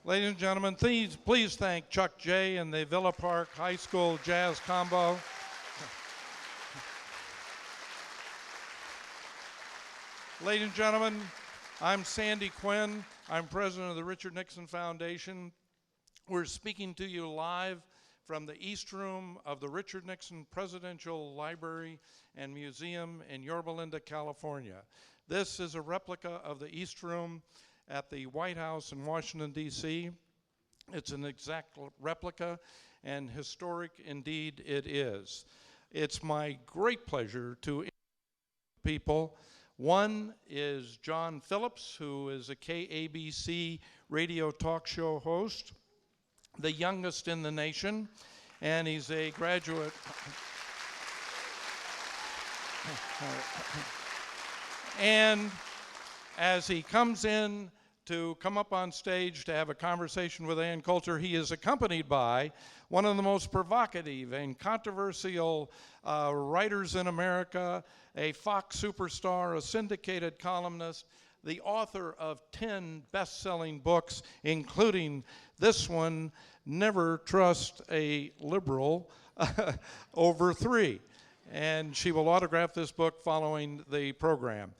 Ladies and gentlemen, please thank Chuck J. and the Villa Park High School Jazz Combo. Ladies and gentlemen, I'm Sandy Quinn. I'm president of the Richard Nixon Foundation. We're speaking to you live from the East Room of the Richard Nixon Presidential Library and Museum in Yorba Linda, California. This is a replica of the East Room at the White House in Washington, D.C. It's an exact replica, and historic indeed it is. It's my great pleasure to introduce people. One is John Phillips, who is a KABC radio talk show host, the youngest in the nation, and he's a graduate. And as he comes in to come up on stage to have a conversation with Ann Coulter, he is accompanied by one of the most provocative and controversial writers in America, a Fox superstar, a syndicated columnist, the author of 10 best-selling books, including this one, Never Trust a Liberal Over 3. And she will autograph this book following the program.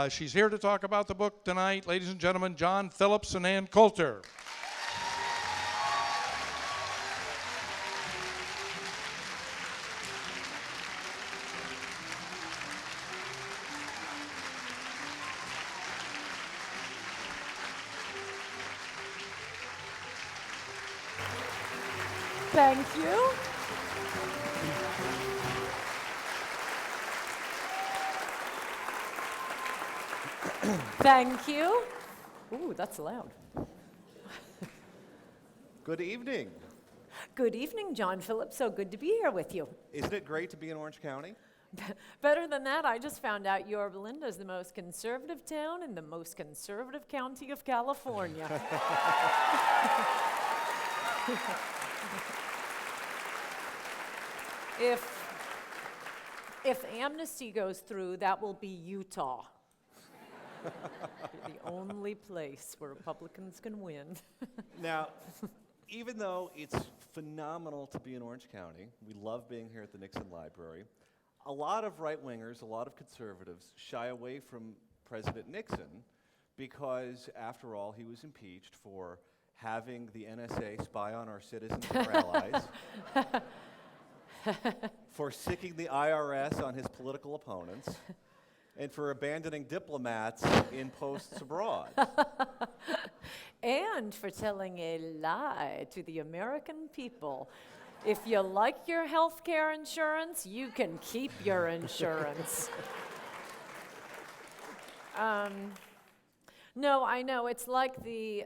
She's here to talk about the book tonight. Ladies and gentlemen, John Phillips and Ann Coulter. Thank you. Thank you. Ooh, that's loud. Good evening. Good evening, John Phillips. So good to be here with you. Isn't it great to be in Orange County? Better than that, I just found out Yorba Linda is the most conservative town in the most conservative county of California. If amnesty goes through, that will be Utah. The only place where Republicans can win. Now, even though it's phenomenal to be in Orange County, we love being here at the Nixon Library, a lot of right-wingers, a lot of conservatives shy away from President Nixon because, after all, he was impeached for having the NSA spy on our citizens and our allies, for sicking the IRS on his political opponents, and for abandoning diplomats in posts abroad. And for telling a lie to the American people. If you like your health care insurance, you can keep your insurance. No, I know, it's like these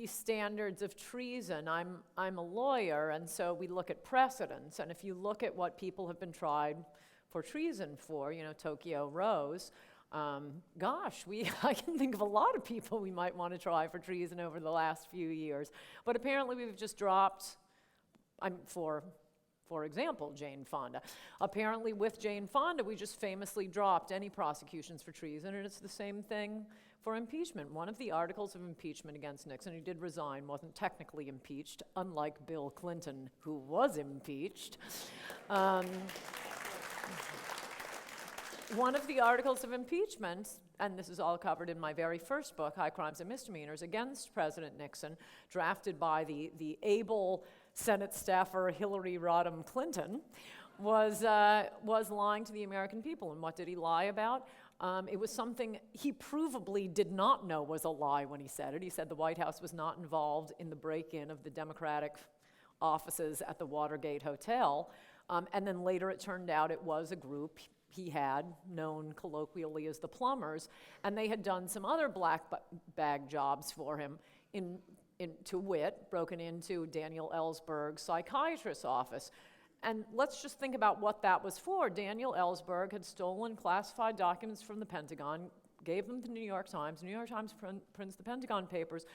standards of treason. I'm a lawyer, and so we look at precedents, and if you look at what people have been tried for treason for, Tokyo Rose, gosh, I can think of a lot of people we might want to try for treason over the last few years. But apparently we've just dropped, for example, Jane Fonda. Apparently with Jane Fonda, we just famously dropped any prosecutions for treason, and it's the same thing for impeachment. One of the articles of impeachment against Nixon, who did resign, wasn't technically impeached, unlike Bill Clinton, who was impeached. One of the articles of impeachment, and this is all covered in my very first book, High Crimes and Misdemeanors, against President Nixon, drafted by the able Senate staffer Hillary Rodham Clinton, was lying to the American people. And what did he lie about? It was something he provably did not know was a lie when he said it. He said the White House was not involved in the break-in of the Democratic offices at the Watergate Hotel. And then later it turned out it was a group he had, known colloquially as the Plumbers, and they had done some other black bag jobs for him, to wit, broken into Daniel Ellsberg's psychiatrist's office. And let's just think about what that was for. Daniel Ellsberg had stolen classified documents from the Pentagon, gave them to the New York Times. The New York Times prints the Pentagon Papers.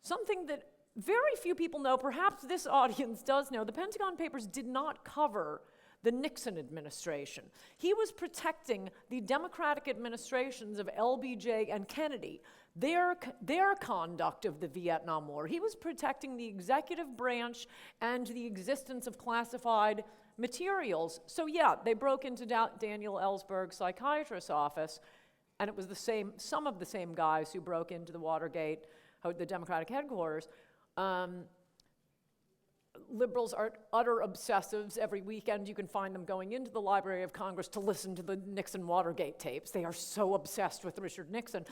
Something that very few people know, perhaps this audience does know, the Pentagon Papers did not cover the Nixon administration. He was protecting the Democratic administrations of LBJ and Kennedy. their conduct of the Vietnam War. He was protecting the executive branch and the existence of classified materials. So yeah, they broke into Daniel Ellsberg's psychiatrist's office, and it was some of the same guys who broke into the Watergate, the Democratic headquarters. Liberals are utter obsessives. Every weekend you can find them going into the Library of Congress to listen to the Nixon Watergate tapes. They are so obsessed with Richard Nixon.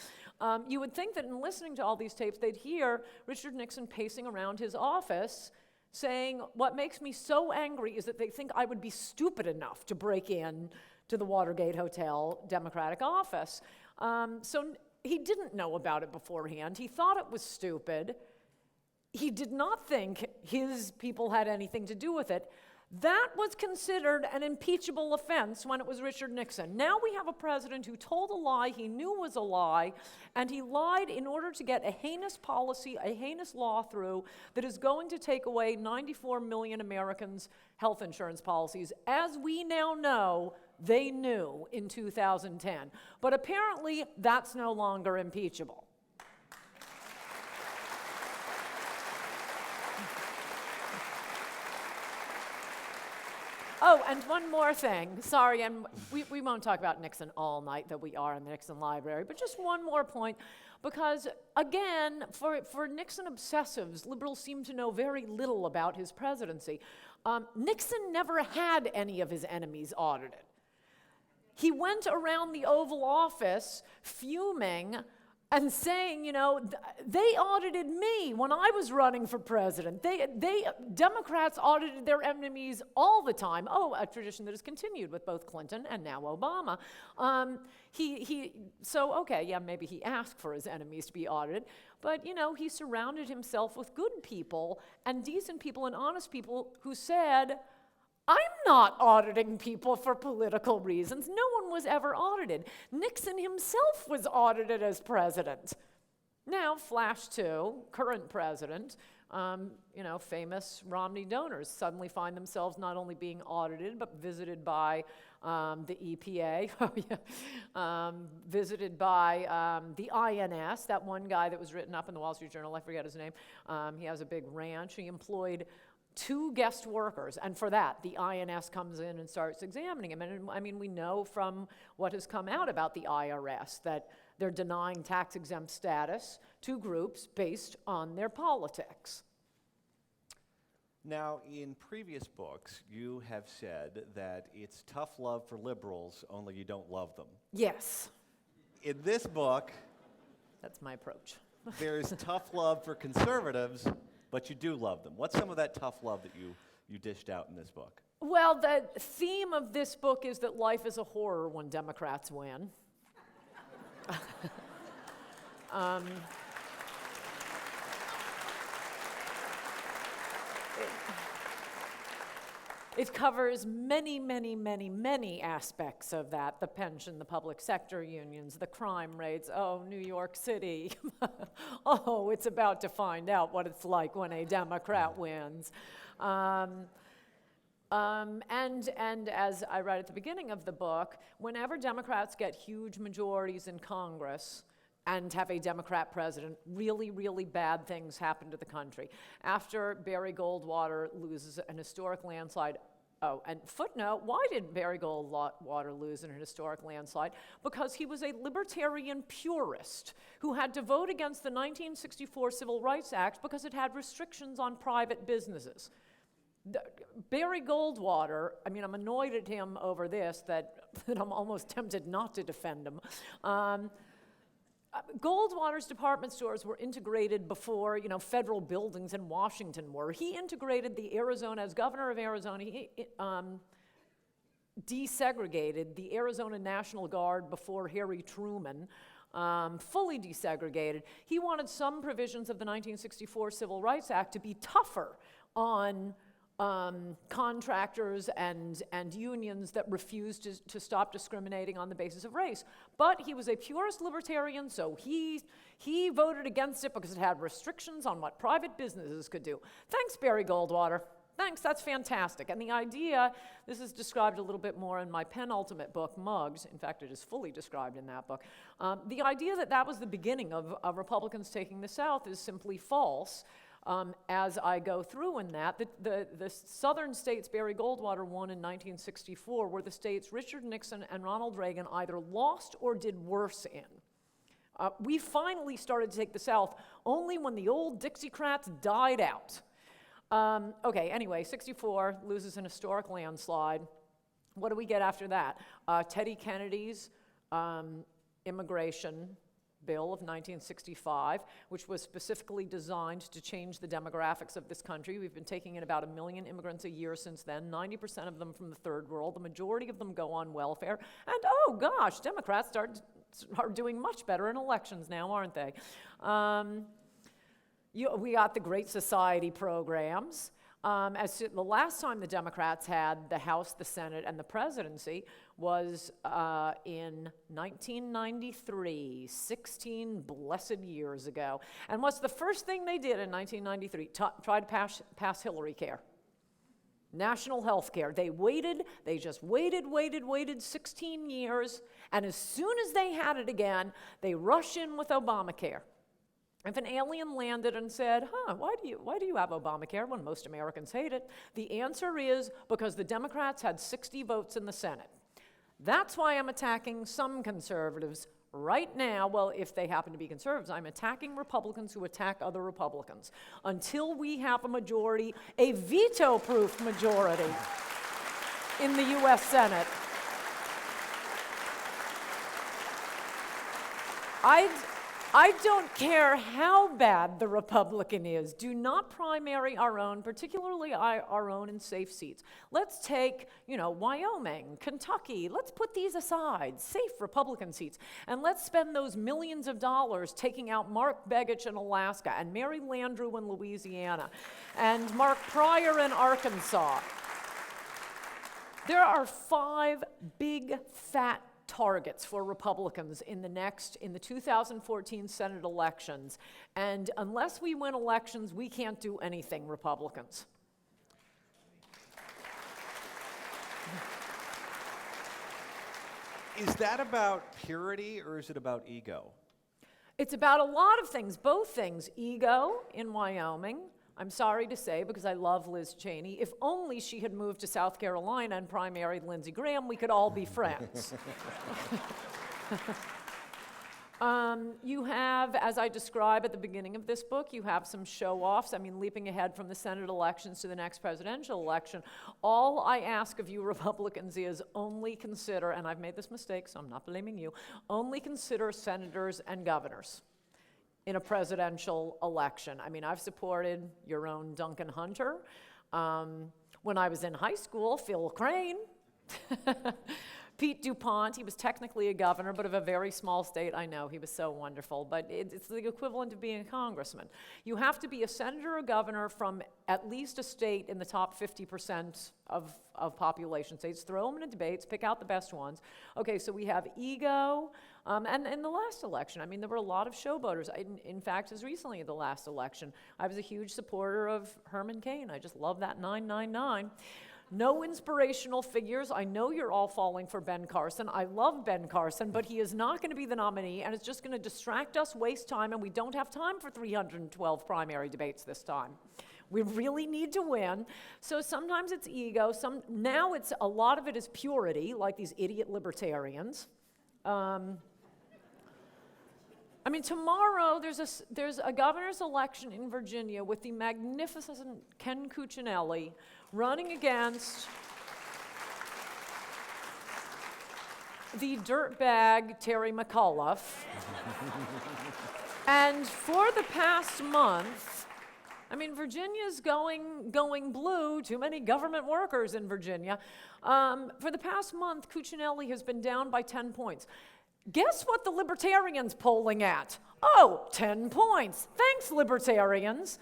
You would think that in listening to all these tapes, they'd hear Richard Nixon pacing around his office saying, what makes me so angry is that they think I would be stupid enough to break in to the Watergate Hotel Democratic office. So he didn't know about it beforehand. He thought it was stupid. He did not think his people had anything to do with it. That was considered an impeachable offense when it was Richard Nixon. Now we have a president who told a lie he knew was a lie, and he lied in order to get a heinous policy, a heinous law through that is going to take away 94 million Americans' health insurance policies. As we now know, they knew in 2010. But apparently, that's no longer impeachable. Oh, and one more thing. Sorry, and we won't talk about Nixon all night, though we are in the Nixon Library, but just one more point, because again, for Nixon obsessives, liberals seem to know very little about his presidency. Nixon never had any of his enemies audited. He went around the Oval Office fuming and saying, you know, they audited me when I was running for president. Democrats audited their enemies all the time. Oh, a tradition that has continued with both Clinton and now Obama. So okay, yeah, maybe he asked for his enemies to be audited, but you know, he surrounded himself with good people and decent people and honest people who said, I'm not auditing people for political reasons. No one was ever audited. Nixon himself was audited as president. Now, flash to current president, famous Romney donors suddenly find themselves not only being audited, but visited by the EPA, visited by the INS, that one guy that was written up in the Wall Street Journal, I forget his name. He has a big ranch. He employed 2 guest workers, and for that, the INS comes in and starts examining him. And I mean, we know from what has come out about the IRS that they're denying tax-exempt status to groups based on their politics. Now, in previous books, you have said that it's tough love for liberals, only you don't love them. Yes. In this book, That's my approach. there's tough love for conservatives, but you do love them. What's some of that tough love that you dished out in this book? Well, the theme of this book is that life is a horror when Democrats win. It covers many, many, many, many aspects of that. The pension, the public sector unions, the crime rates. Oh, New York City. Oh, it's about to find out what it's like when a Democrat wins. And as I write at the beginning of the book, whenever Democrats get huge majorities in Congress and have a Democrat president, really, really bad things happen to the country. After Barry Goldwater loses an historic landslide, oh, and footnote, why did Barry Goldwater lose in an historic landslide? Because he was a libertarian purist who had to vote against the 1964 Civil Rights Act because it had restrictions on private businesses. Barry Goldwater, I mean, I'm annoyed at him over this, that I'm almost tempted not to defend him. Goldwater's department stores were integrated before, federal buildings in Washington were. He integrated the Arizona, as governor of Arizona, he desegregated the Arizona National Guard before Harry Truman, fully desegregated. He wanted some provisions of the 1964 Civil Rights Act to be tougher on contractors and unions that refused to stop discriminating on the basis of race. But he was a purist libertarian, so he voted against it because it had restrictions on what private businesses could do. Thanks, Barry Goldwater. Thanks, that's fantastic. And the idea, this is described a little bit more in my penultimate book, Mugs. In fact, it is fully described in that book. The idea that that was the beginning of Republicans taking the South is simply false. As I go through in that, the southern states Barry Goldwater won in 1964 were the states Richard Nixon and Ronald Reagan either lost or did worse in. We finally started to take the South only when the old Dixiecrats died out. Okay, anyway, 64 loses an historic landslide. What do we get after that? Teddy Kennedy's immigration bill of 1965, which was specifically designed to change the demographics of this country. We've been taking in about 1 million immigrants a year since then, 90% of them from the third world. The majority of them go on welfare. And oh gosh, Democrats are doing much better in elections now, aren't they? We got the Great Society programs. The last time the Democrats had the House, the Senate, and the presidency was in 1993, 16 blessed years ago. And what's the first thing they did in 1993? Try to pass Hillary care. National health care. They just waited 16 years, and as soon as they had it again, they rush in with Obamacare. If an alien landed and said, why do you have Obamacare when most Americans hate it? The answer is because the Democrats had 60 votes in the Senate. That's why I'm attacking some conservatives right now. Well, if they happen to be conservatives, I'm attacking Republicans who attack other Republicans. Until we have a majority, a veto-proof majority in the U.S. Senate, I don't care how bad the Republican is. Do not primary our own, particularly our own in safe seats. Let's take, Wyoming, Kentucky. Let's put these aside, safe Republican seats, and let's spend those millions of dollars taking out Mark Begich in Alaska and Mary Landrieu in Louisiana and Mark Pryor in Arkansas. There are 5 big, fat targets for Republicans in the 2014 Senate elections. And unless we win elections, we can't do anything, Republicans. Is that about purity or is it about ego? It's about a lot of things, both things. Ego in Wyoming. I'm sorry to say, because I love Liz Cheney, if only she had moved to South Carolina and primaried Lindsey Graham, we could all be friends. You have, as I describe at the beginning of this book, you have some show-offs. I mean, leaping ahead from the Senate elections to the next presidential election. All I ask of you Republicans is only consider, and I've made this mistake, so I'm not blaming you, only consider senators and governors in a presidential election. I mean, I've supported your own Duncan Hunter. When I was in high school, Phil Crane. Pete DuPont, he was technically a governor, but of a very small state. I know, he was so wonderful, but it's the equivalent of being a congressman. You have to be a senator or governor from at least a state in the top 50% of population states. Throw them into debates, pick out the best ones. Okay, so we have ego, and in the last election, I mean, there were a lot of showboaters. In fact, as recently as the last election, I was a huge supporter of Herman Cain. I just love that 999. No inspirational figures. I know you're all falling for Ben Carson. I love Ben Carson, but he is not going to be the nominee, and it's just going to distract us, waste time, and we don't have time for 312 primary debates this time. We really need to win. So sometimes it's ego. Now a lot of it is purity, like these idiot libertarians. I mean, tomorrow there's a governor's election in Virginia with the magnificent Ken Cuccinelli running against the dirtbag Terry McAuliffe. And for the past month, I mean, Virginia's going blue, too many government workers in Virginia. For the past month, Cuccinelli has been down by 10 points. Guess what the Libertarians polling at? Oh, 10 points. Thanks, Libertarians.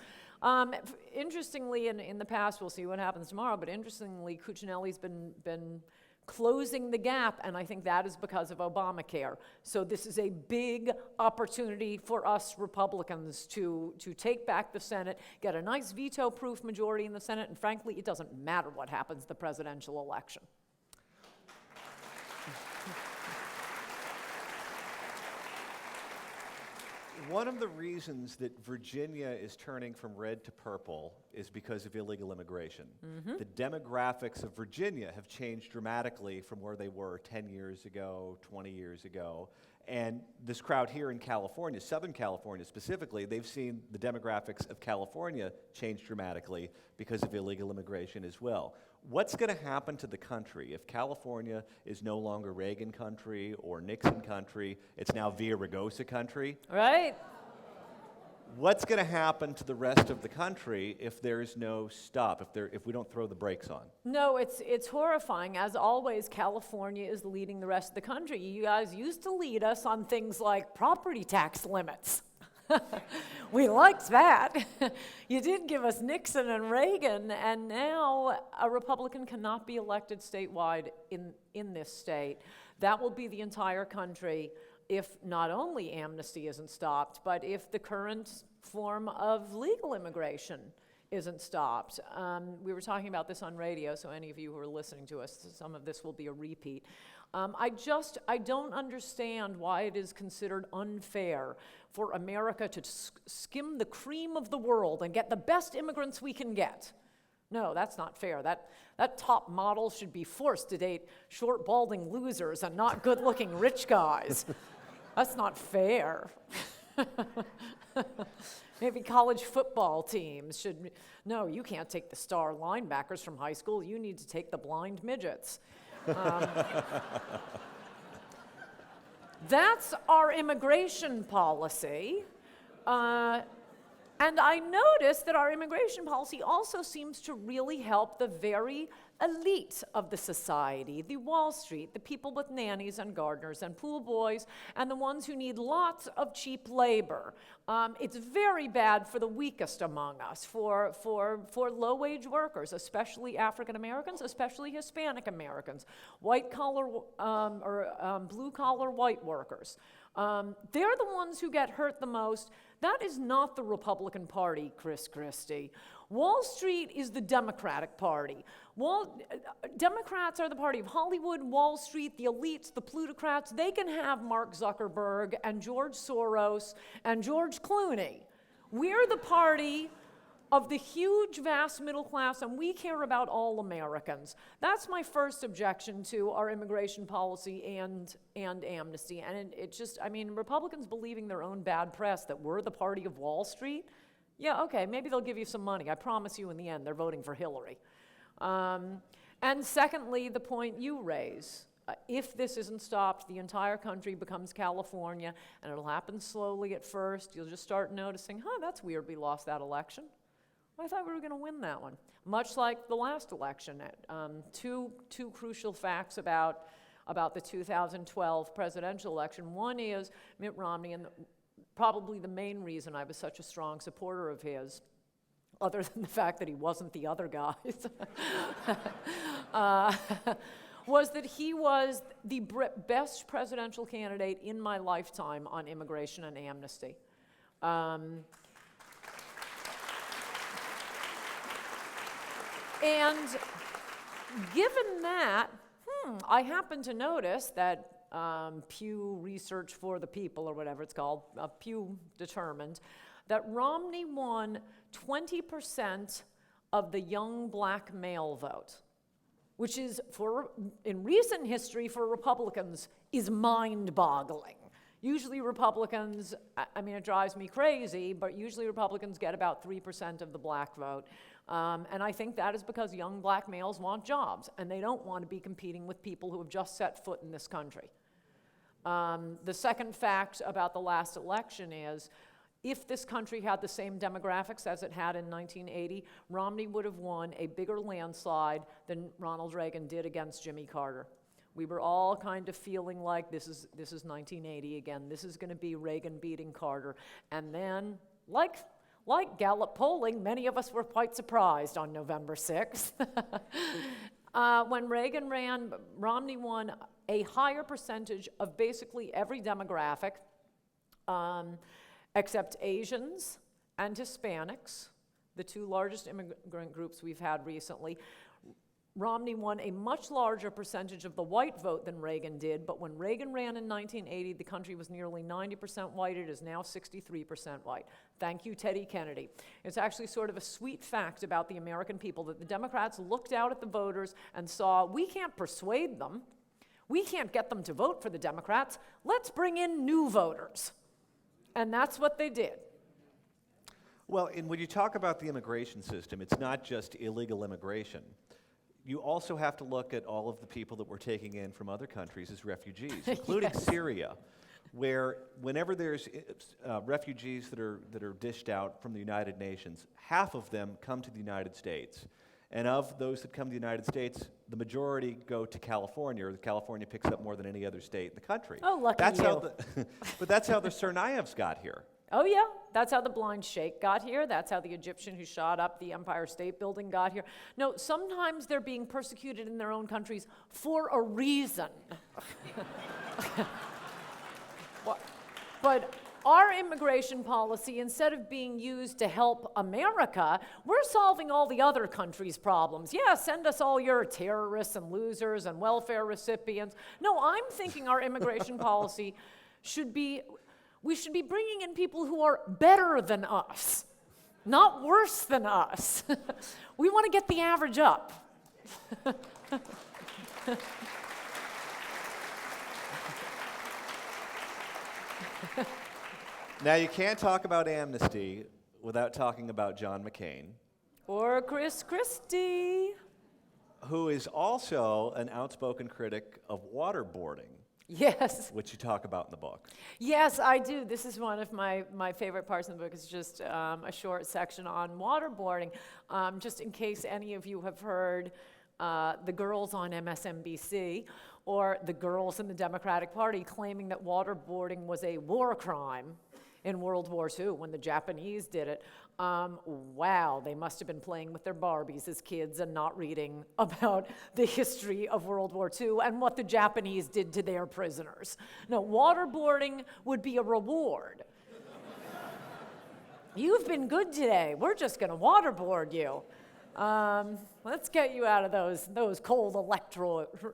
Interestingly, in the past, we'll see what happens tomorrow, but interestingly, Cuccinelli's been closing the gap, and I think that is because of Obamacare. So this is a big opportunity for us Republicans to take back the Senate, get a nice veto-proof majority in the Senate, and frankly, it doesn't matter what happens the presidential election. One of the reasons that Virginia is turning from red to purple is because of illegal immigration. The demographics of Virginia have changed dramatically from where they were 10 years ago, 20 years ago. And this crowd here in California, Southern California specifically, they've seen the demographics of California change dramatically because of illegal immigration as well. What's going to happen to the country if California is no longer Reagan country or Nixon country, it's now Villaraigosa country? Right? What's going to happen to the rest of the country if there's no stop, if we don't throw the brakes on? No, it's horrifying. As always, California is leading the rest of the country. You guys used to lead us on things like property tax limits. We liked that. You did give us Nixon and Reagan, and now a Republican cannot be elected statewide in this state. That will be the entire country if not only amnesty isn't stopped, but if the current form of legal immigration isn't stopped. We were talking about this on radio, so any of you who are listening to us, some of this will be a repeat. I don't understand why it is considered unfair for America to skim the cream of the world and get the best immigrants we can get. No, that's not fair. That top model should be forced to date short, balding losers and not good-looking rich guys. That's not fair. Maybe college football teams should, no, you can't take the star linebackers from high school. You need to take the blind midgets. That's our immigration policy. And I noticed that our immigration policy also seems to really help the very elite of the society, the Wall Street, the people with nannies and gardeners and pool boys, and the ones who need lots of cheap labor. It's very bad for the weakest among us, for low-wage workers, especially African Americans, especially Hispanic Americans, white-collar or blue-collar white workers. They're the ones who get hurt the most. That is not the Republican Party, Chris Christie. Wall Street is the Democratic Party. Democrats are the party of Hollywood, Wall Street, the elites, the plutocrats. They can have Mark Zuckerberg and George Soros and George Clooney. We're the party of the huge, vast middle class, and we care about all Americans. That's my first objection to our immigration policy and amnesty. And it just, I mean, Republicans believing their own bad press that we're the party of Wall Street, yeah, okay, maybe they'll give you some money. I promise you in the end, they're voting for Hillary. And secondly, the point you raise. If this isn't stopped, the entire country becomes California, and it'll happen slowly at first. You'll just start noticing, that's weird, we lost that election. I thought we were going to win that one. Much like the last election. Two crucial facts about the 2012 presidential election. One is Mitt Romney, and probably the main reason I was such a strong supporter of his, other than the fact that he wasn't the other guys, was that he was the best presidential candidate in my lifetime on immigration and amnesty. And given that, I happen to notice that Pew Research for the People, or whatever it's called, Pew determined that Romney won 20% of the young black male vote, which is, in recent history for Republicans, is mind-boggling. Usually Republicans, I mean, it drives me crazy, but usually Republicans get about 3% of the black vote. And I think that is because young black males want jobs, and they don't want to be competing with people who have just set foot in this country. The second fact about the last election is, if this country had the same demographics as it had in 1980, Romney would have won a bigger landslide than Ronald Reagan did against Jimmy Carter. We were all kind of feeling like this is 1980 again. This is going to be Reagan beating Carter. And then, like Gallup polling, many of us were quite surprised on November 6th. When Reagan ran, Romney won a higher percentage of basically every demographic, except Asians and Hispanics, the two largest immigrant groups we've had recently. Romney won a much larger percentage of the white vote than Reagan did, but when Reagan ran in 1980, the country was nearly 90% white. It is now 63% white. Thank you, Teddy Kennedy. It's actually sort of a sweet fact about the American people that the Democrats looked out at the voters and saw, we can't persuade them. We can't get them to vote for the Democrats. Let's bring in new voters. And that's what they did. Well, and when you talk about the immigration system, it's not just illegal immigration. You also have to look at all of the people that we're taking in from other countries as refugees, including Yes. Syria, where whenever there's refugees that are dished out from the United Nations, half of them come to the United States. And of those that come to the United States, the majority go to California, or California picks up more than any other state in the country. Oh, lucky that's you. How but that's how the Tsarnaevs got here. Oh yeah, that's how the blind sheikh got here. That's how the Egyptian who shot up the Empire State Building got here. No, sometimes they're being persecuted in their own countries for a reason. But our immigration policy, instead of being used to help America, we're solving all the other countries' problems. Yeah, send us all your terrorists and losers and welfare recipients. No, I'm thinking our immigration policy should be, we should be bringing in people who are better than us, not worse than us. We want to get the average up. Now, you can't talk about amnesty without talking about John McCain, Or Chris Christie. who is also an outspoken critic of waterboarding, Yes. which you talk about in the book. Yes, I do. This is one of my favorite parts of the book. It's just a short section on waterboarding. Just in case any of you have heard the girls on MSNBC or the girls in the Democratic Party claiming that waterboarding was a war crime in World War II when the Japanese did it. Wow, they must have been playing with their Barbies as kids and not reading about the history of World War II and what the Japanese did to their prisoners. No, waterboarding would be a reward. You've been good today. We're just going to waterboard you. Let's get you out of those cold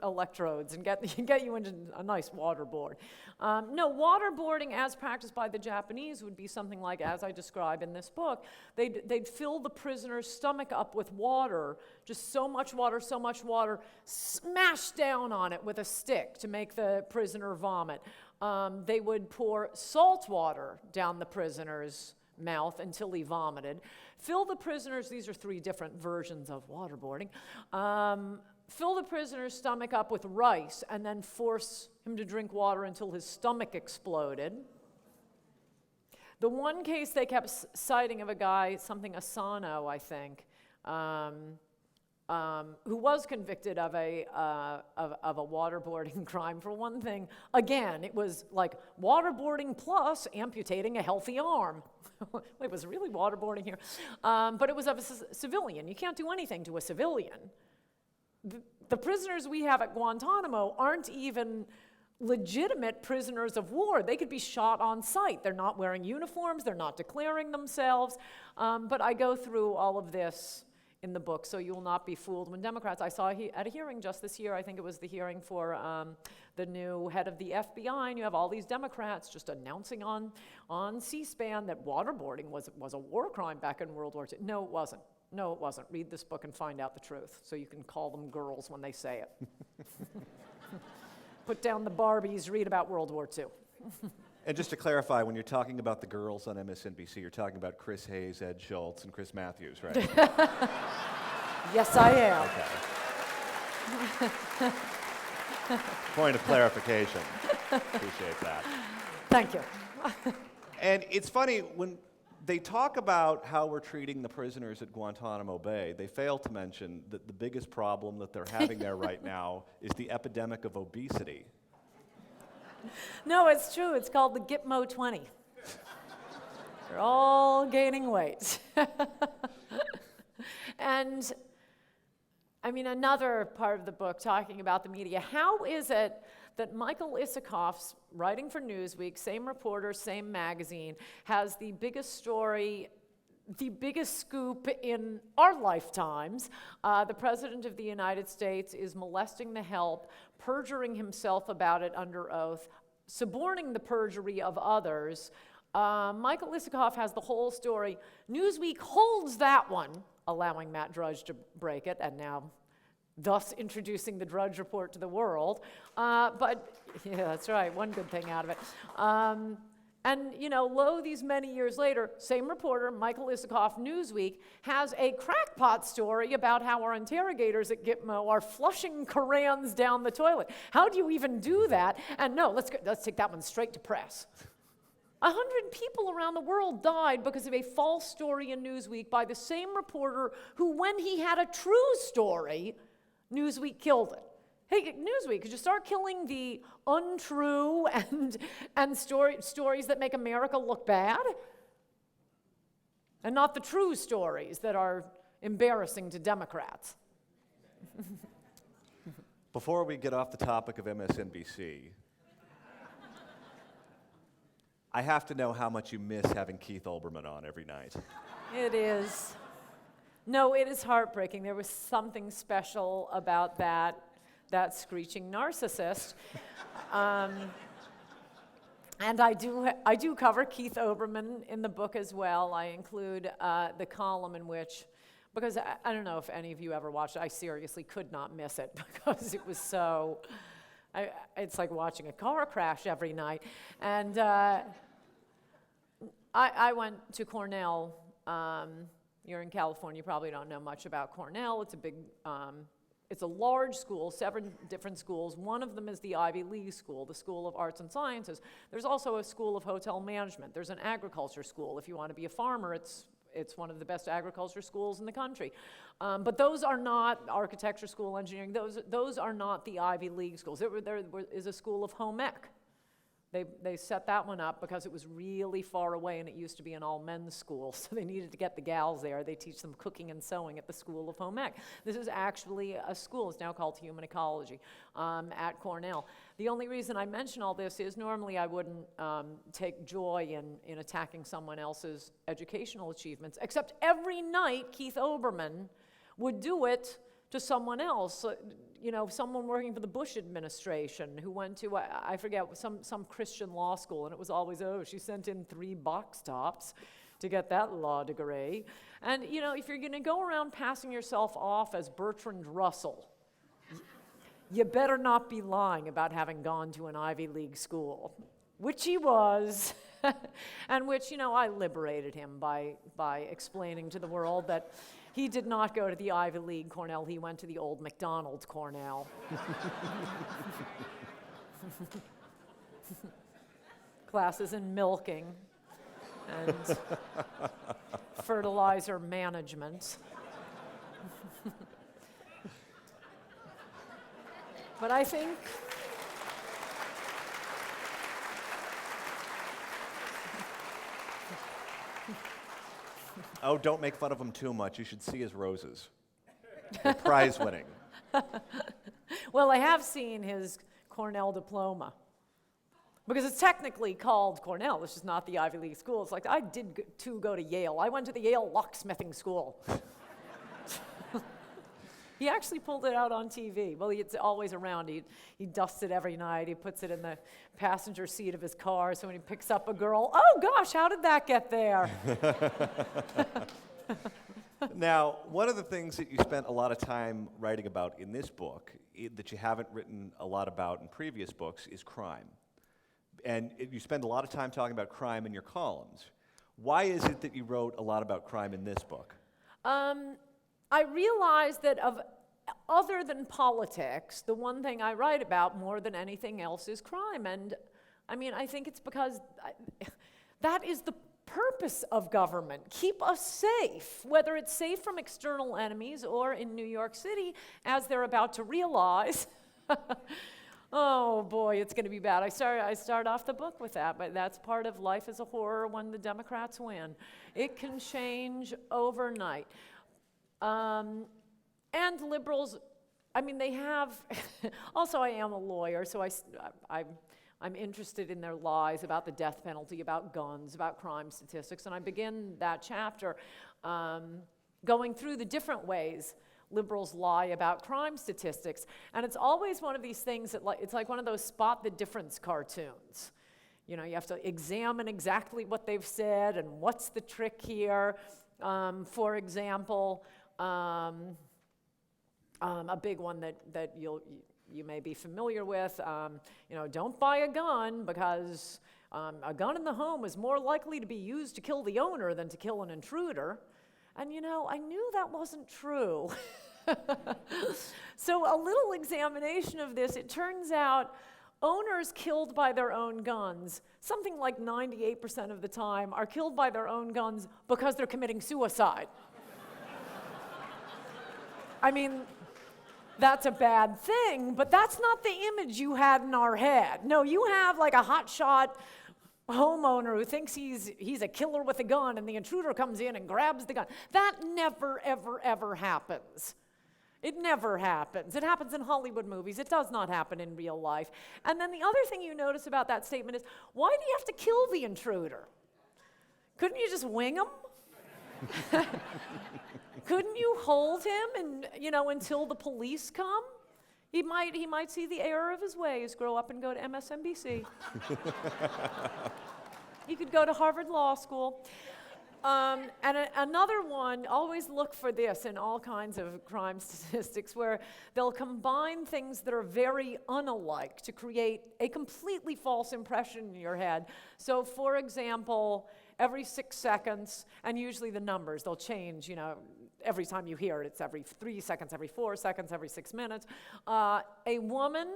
electrodes and get you into a nice waterboard. No, waterboarding as practiced by the Japanese would be something like, as I describe in this book, they'd fill the prisoner's stomach up with water, just so much water, smash down on it with a stick to make the prisoner vomit. They would pour salt water down the prisoner's mouth until he vomited. Fill the prisoners, these are three different versions of waterboarding, fill the prisoner's stomach up with rice and then force him to drink water until his stomach exploded. The one case they kept citing of a guy, something Asano, I think, who was convicted of a waterboarding crime. For one thing, again, it was like waterboarding plus amputating a healthy arm. It was really waterboarding here. But it was of a civilian. You can't do anything to a civilian. The prisoners we have at Guantanamo aren't even legitimate prisoners of war. They could be shot on sight. They're not wearing uniforms. They're not declaring themselves. But I go through all of this in the book, so you will not be fooled. When Democrats, I saw at a hearing just this year, I think it was the hearing for the new head of the FBI, and you have all these Democrats just announcing on C-SPAN that waterboarding was a war crime back in World War II. No, it wasn't. No, it wasn't. Read this book and find out the truth, so you can call them girls when they say it. Put down the Barbies, read about World War II. And just to clarify, when you're talking about the girls on MSNBC, you're talking about Chris Hayes, Ed Schultz, and Chris Matthews, right? Yes, I am. Okay. Point of clarification. Appreciate that. Thank you. And it's funny, when they talk about how we're treating the prisoners at Guantanamo Bay, they fail to mention that the biggest problem that they're having there right now is the epidemic of obesity. No, it's true. It's called the Gitmo 20. They're all gaining weight. And I mean, another part of the book talking about the media. How is it that Michael Isikoff's writing for Newsweek, same reporter, same magazine, has the biggest story, the biggest scoop in our lifetimes? The President of the United States is molesting the help, perjuring himself about it under oath, suborning the perjury of others. Michael Isikoff has the whole story. Newsweek holds that one, allowing Matt Drudge to break it, and now thus introducing the Drudge Report to the world. But, yeah, that's right, one good thing out of it. And, you know, lo, these many years later, same reporter, Michael Isikoff, Newsweek, has a crackpot story about how our interrogators at Gitmo are flushing Korans down the toilet. How do you even do that? And no, let's take that one straight to press. 100 people around the world died because of a false story in Newsweek by the same reporter who, when he had a true story, Newsweek killed it. Hey, Newsweek, could you start killing the untrue and stories that make America look bad? And not the true stories that are embarrassing to Democrats. Before we get off the topic of MSNBC, I have to know how much you miss having Keith Olbermann on every night. It is. No, it is heartbreaking. There was something special about that screeching narcissist. And I do cover Keith Olbermann in the book as well. I include the column in which, because I don't know if any of you ever watched it, I seriously could not miss it because it was so, it's like watching a car crash every night. And I went to Cornell. You're in California, you probably don't know much about Cornell. It's a big, it's a large school, 7 different schools. One of them is the Ivy League school, the School of Arts and Sciences. There's also a school of hotel management. There's an agriculture school. If you want to be a farmer, it's one of the best agriculture schools in the country. But those are not architecture school, engineering. Those are not the Ivy League schools. There is a school of home ec. They set that one up because it was really far away and it used to be an all-men's school, so they needed to get the gals there. They teach them cooking and sewing at the School of Home Ec. This is actually a school. It's now called Human Ecology at Cornell. The only reason I mention all this is normally I wouldn't take joy in attacking someone else's educational achievements, except every night Keith Olbermann would do it to someone else. You know, someone working for the Bush administration who went to, I forget, some Christian law school, and it was always, oh, she sent in 3 box tops to get that law degree. And, you know, if you're going to go around passing yourself off as Bertrand Russell, you better not be lying about having gone to an Ivy League school, which he was, and which, you know, I liberated him by explaining to the world that he did not go to the Ivy League Cornell. He went to the old McDonald's Cornell. Classes in milking and fertilizer management. But I think Oh, don't make fun of him too much. You should see his roses. They're prize winning. well, I have seen his Cornell diploma. Because it's technically called Cornell. It's just not the Ivy League school. It's like, I did too go to Yale. I went to the Yale locksmithing school. He actually pulled it out on TV. Well, it's always around. He dusts it every night. He puts it in the passenger seat of his car, so when he picks up a girl, oh gosh, how did that get there? Now, one of the things that you spent a lot of time writing about in this book that you haven't written a lot about in previous books is crime. And you spend a lot of time talking about crime in your columns. Why is it that you wrote a lot about crime in this book? I realized that other than politics, the one thing I write about more than anything else is crime. And I mean, I think it's because that is the purpose of government. Keep us safe, whether it's safe from external enemies or in New York City, as they're about to realize. Oh boy, it's going to be bad. I start off the book with that, but that's part of life as a horror when the Democrats win. It can change overnight. And liberals, I mean, they have, also I am a lawyer, so I'm interested in their lies about the death penalty, about guns, about crime statistics, and I begin that chapter going through the different ways liberals lie about crime statistics. And it's always one of these things that, it's like one of those spot the difference cartoons. You know, you have to examine exactly what they've said and what's the trick here. For example, a big one that you may be familiar with, you know, don't buy a gun because a gun in the home is more likely to be used to kill the owner than to kill an intruder. And you know, I knew that wasn't true. So a little examination of this, it turns out owners killed by their own guns, something like 98% of the time, are killed by their own guns because they're committing suicide. I mean, that's a bad thing, but that's not the image you had in our head. No, you have like a hotshot homeowner who thinks he's a killer with a gun, and the intruder comes in and grabs the gun. That never, ever, ever happens. It never happens. It happens in Hollywood movies. It does not happen in real life. And then the other thing you notice about that statement is, why do you have to kill the intruder? Couldn't you just wing him? Couldn't you hold him and, you know, until the police come? He might see the error of his ways, grow up and go to MSNBC. He could go to Harvard Law School. Another one, always look for this in all kinds of crime statistics, where they'll combine things that are very unalike to create a completely false impression in your head. So, for example, every 6 seconds, and usually the numbers, they'll change, you know, every time you hear it, it's every 3 seconds, every 4 seconds, every 6 minutes. A woman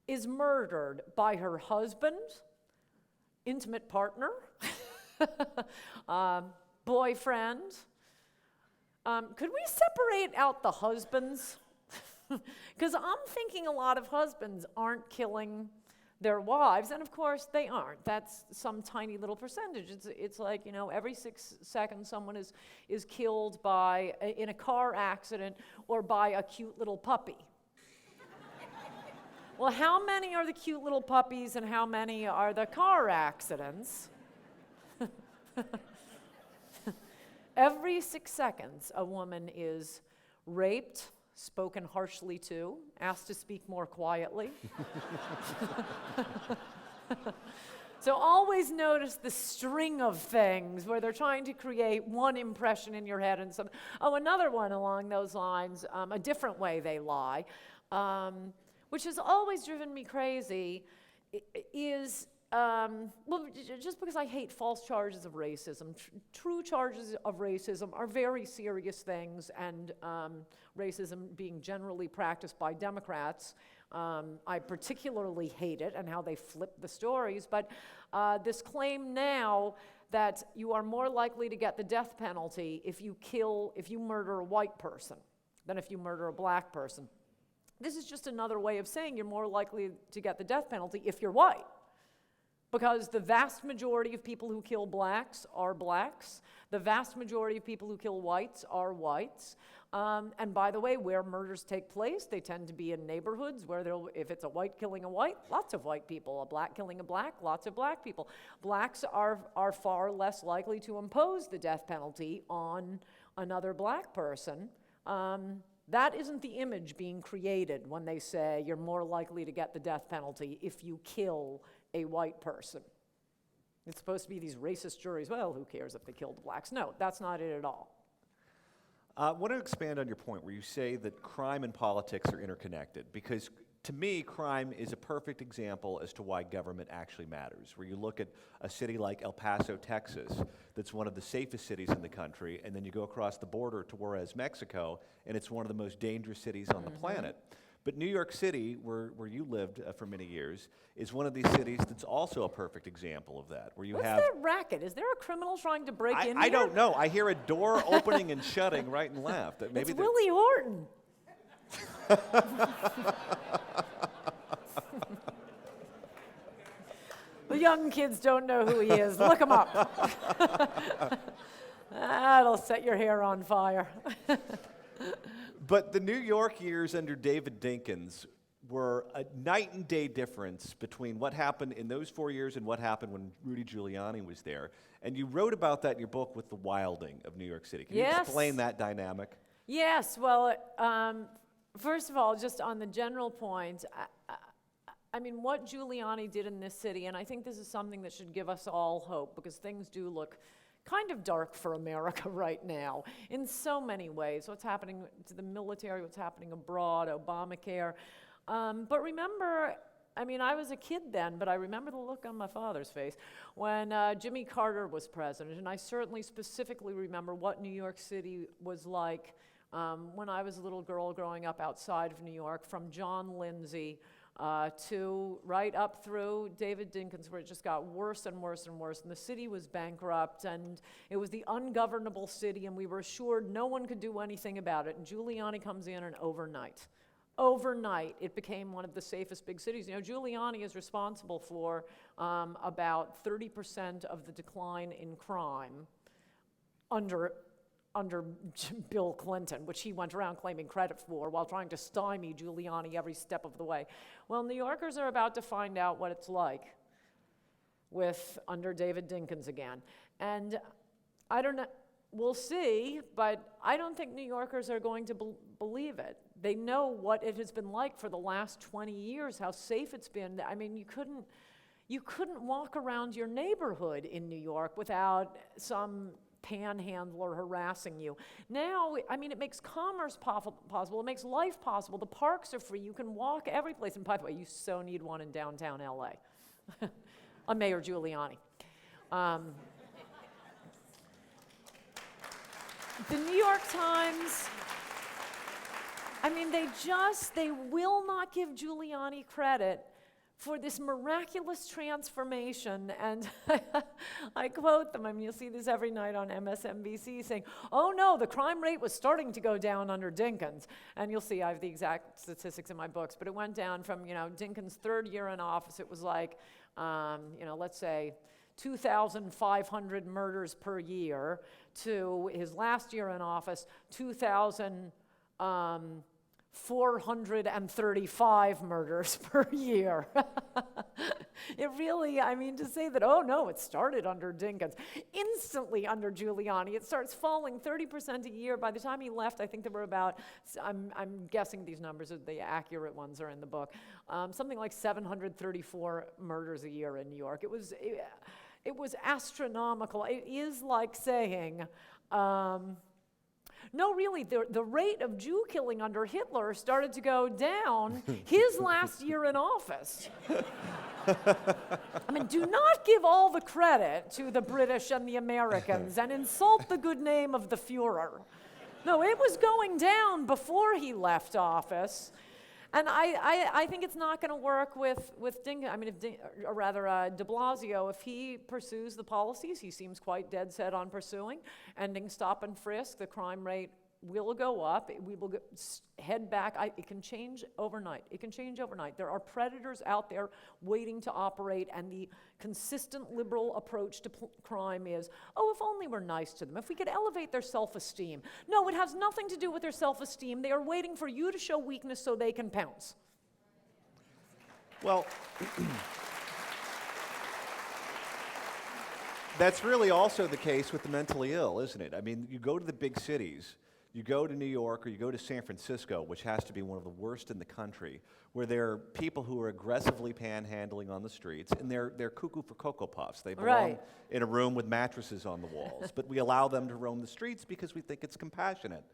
is murdered by her husband, intimate partner, boyfriend. Could we separate out the husbands? Because I'm thinking a lot of husbands aren't killing their wives, and of course they aren't. That's some tiny little percentage. It's like, you know, every 6 seconds someone is killed in a car accident or by a cute little puppy. Well, how many are the cute little puppies and how many are the car accidents? Every 6 seconds, a woman is raped, spoken harshly to, asked to speak more quietly. So always notice the string of things where they're trying to create one impression in your head and some. Oh, another one along those lines, a different way they lie, which has always driven me crazy, is well, just because I hate false charges of racism. True charges of racism are very serious things, and racism being generally practiced by Democrats, I particularly hate it and how they flip the stories. But this claim now that you are more likely to get the death penalty if you murder a white person than if you murder a black person. This is just another way of saying you're more likely to get the death penalty if you're white. Because the vast majority of people who kill blacks are blacks. The vast majority of people who kill whites are whites. And by the way, where murders take place, they tend to be in neighborhoods where if it's a white killing a white, lots of white people. A black killing a black, lots of black people. Blacks are far less likely to impose the death penalty on another black person. That isn't the image being created when they say you're more likely to get the death penalty if you kill a white person. It's supposed to be these racist juries. Well, who cares if they killed the blacks? No, that's not it at all. I want to expand on your point where you say that crime and politics are interconnected, because to me, crime is a perfect example as to why government actually matters. Where you look at a city like El Paso, Texas, that's one of the safest cities in the country, and then you go across the border to Juarez, Mexico, and it's one of the most dangerous cities on the planet. But New York City, where you lived for many years, is one of these cities that's also a perfect example of that. Where you What's have that racket? Is there a criminal trying to break in I here? don't know. I hear a door opening and shutting right and left. Maybe It's Willie Horton. The young kids don't know who he is. Look him up. That'll set your hair on fire. But the New York years under David Dinkins were a night and day difference between what happened in those 4 years and what happened when Rudy Giuliani was there. And you wrote about that in your book with the wilding of New York City. Can you Yes. explain that dynamic? Yes, well, first of all, just on the general point, I mean, what Giuliani did in this city, and I think this is something that should give us all hope, because things do look kind of dark for America right now in so many ways. What's happening to the military, what's happening abroad, Obamacare. But remember, I mean, I was a kid then, but I remember the look on my father's face when Jimmy Carter was president, and I certainly specifically remember what New York City was like when I was a little girl growing up outside of New York, from John Lindsay to right up through David Dinkins, where it just got worse and worse and worse, and the city was bankrupt, and it was the ungovernable city, and we were assured no one could do anything about it, and Giuliani comes in, and overnight, it became one of the safest big cities. You know, Giuliani is responsible for about 30% of the decline in crime under Bill Clinton, which he went around claiming credit for while trying to stymie Giuliani every step of the way. Well, New Yorkers are about to find out what it's like under David Dinkins again. And I don't know, we'll see, but I don't think New Yorkers are going to believe it. They know what it has been like for the last 20 years, how safe it's been. I mean, you couldn't walk around your neighborhood in New York without some panhandler harassing you. Now, I mean, it makes commerce possible. It makes life possible. The parks are free. You can walk every place. And by the way, you so need one in downtown LA. A Mayor Giuliani. The New York Times, I mean, they will not give Giuliani credit for this miraculous transformation. And I quote them, I mean, you'll see this every night on MSNBC saying, oh no, the crime rate was starting to go down under Dinkins. And you'll see I have the exact statistics in my books, but it went down from, Dinkins' third year in office, it was like, let's say 2,500 murders per year, to his last year in office, 2,435 murders per year. It really, I mean, to say that, oh no, it started under Dinkins. Instantly under Giuliani, it starts falling 30% a year. By the time he left, I think there were about, I'm guessing these numbers, the accurate ones are in the book, something like 734 murders a year in New York. It was astronomical. It is like saying, no, really, the rate of Jew killing under Hitler started to go down his last year in office. I mean, do not give all the credit to the British and the Americans and insult the good name of the Fuhrer. No, it was going down before he left office. And I think it's not going to work with Dinkins. I mean, or rather de Blasio, if he pursues the policies he seems quite dead set on pursuing, ending stop and frisk, the crime rate will go up. We will head back. It can change overnight. It can change overnight. There are predators out there waiting to operate, and the consistent liberal approach to crime is, oh, if only we're nice to them, if we could elevate their self-esteem. No, it has nothing to do with their self-esteem. They are waiting for you to show weakness so they can pounce. Well, that's really also the case with the mentally ill, isn't it? I mean, you go to the big cities, you go to New York or you go to San Francisco, which has to be one of the worst in the country, where there are people who are aggressively panhandling on the streets, and they're cuckoo for Cocoa Puffs. They belong in a room with mattresses on the walls, but we allow them to roam the streets because we think it's compassionate.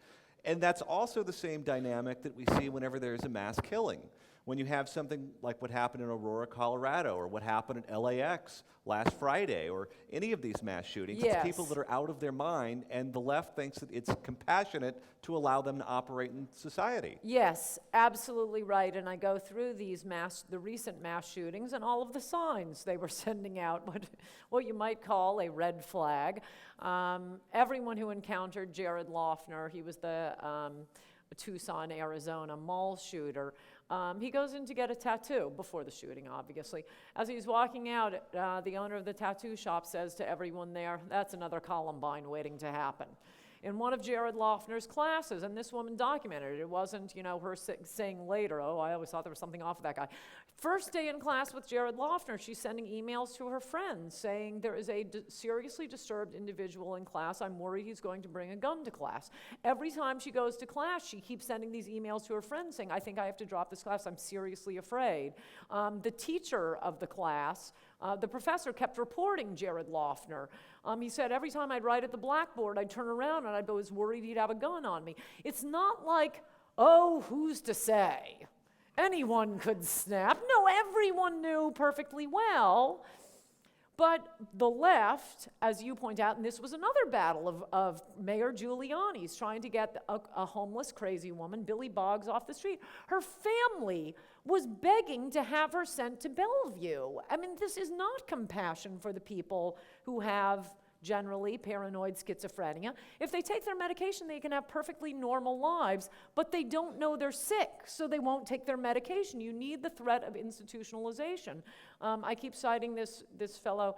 And that's also the same dynamic that we see whenever there's a mass killing. When you have something like what happened in Aurora, Colorado, or what happened in LAX last Friday, or any of these mass shootings, Yes. It's people that are out of their mind, and the left thinks that it's compassionate to allow them to operate in society. Yes, absolutely right. And I go through the recent mass shootings and all of the signs they were sending out, what you might call a red flag. Everyone who encountered Jared Loughner, he was the Tucson, Arizona mall shooter. He goes in to get a tattoo before the shooting, obviously. As he's walking out, the owner of the tattoo shop says to everyone there, that's another Columbine waiting to happen. in one of Jared Loeffner's classes, and this woman documented it. It wasn't, her saying later, oh, I always thought there was something off with that guy. First day in class with Jared Loeffner, she's sending emails to her friends saying there is a seriously disturbed individual in class. I'm worried he's going to bring a gun to class. Every time she goes to class, she keeps sending these emails to her friends saying, I think I have to drop this class. I'm seriously afraid. The teacher of the class, the professor, kept reporting Jared Loeffner. He said every time I'd write at the blackboard, I'd turn around and I was worried he'd have a gun on me. It's not like, oh, who's to say? Anyone could snap. No, everyone knew perfectly well. But the left, as you point out, and this was another battle of Mayor Giuliani's trying to get a homeless crazy woman, Billy Boggs, off the street. Her family was begging to have her sent to Bellevue. I mean, this is not compassion for the people who have generally paranoid schizophrenia. If they take their medication, they can have perfectly normal lives, but they don't know they're sick, so they won't take their medication. You need the threat of institutionalization. I keep citing this fellow,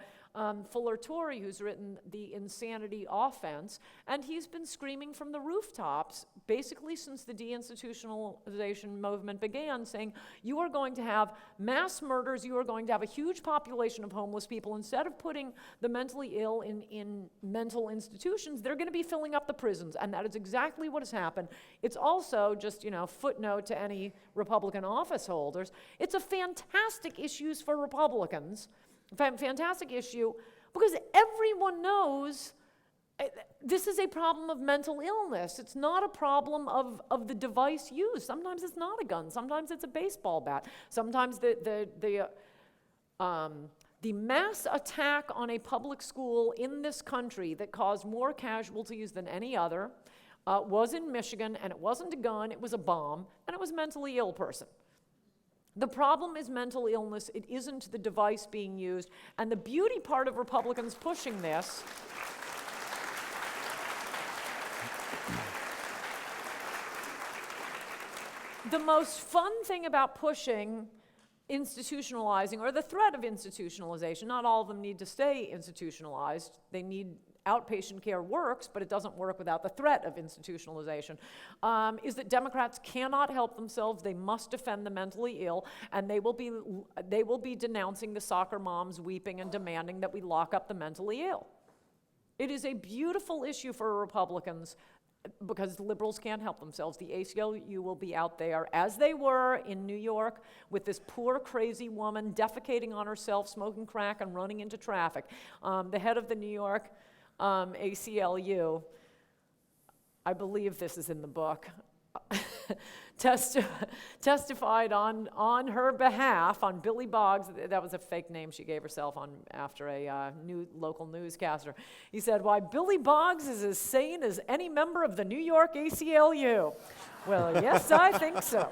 Fuller Torrey, who's written The Insanity Offense, and he's been screaming from the rooftops, basically since the deinstitutionalization movement began, saying, you are going to have mass murders, you are going to have a huge population of homeless people. Instead of putting the mentally ill in mental institutions, they're going to be filling up the prisons, and that is exactly what has happened. It's also, just, footnote to any Republican office holders, it's a fantastic issue for Republicans, fantastic issue, because everyone knows this is a problem of mental illness. It's not a problem of the device used. Sometimes it's not a gun. Sometimes it's a baseball bat. Sometimes the mass attack on a public school in this country that caused more casualties than any other was in Michigan, and it wasn't a gun, it was a bomb, and it was a mentally ill person. The problem is mental illness. It isn't the device being used. And the beauty part of Republicans pushing this the most fun thing about pushing institutionalizing, or the threat of institutionalization, not all of them need to stay institutionalized. They need outpatient care works, but it doesn't work without the threat of institutionalization, is that Democrats cannot help themselves. They must defend the mentally ill, and they will be denouncing the soccer moms weeping and demanding that we lock up the mentally ill. It is a beautiful issue for Republicans because liberals can't help themselves. The ACLU will be out there, as they were in New York, with this poor, crazy woman defecating on herself, smoking crack, and running into traffic. The head of the New York ACLU, I believe this is in the book, testified on her behalf, on Billy Boggs. That was a fake name she gave herself after a local newscaster. He said, why, Billy Boggs is as sane as any member of the New York ACLU. Well, yes, I think so.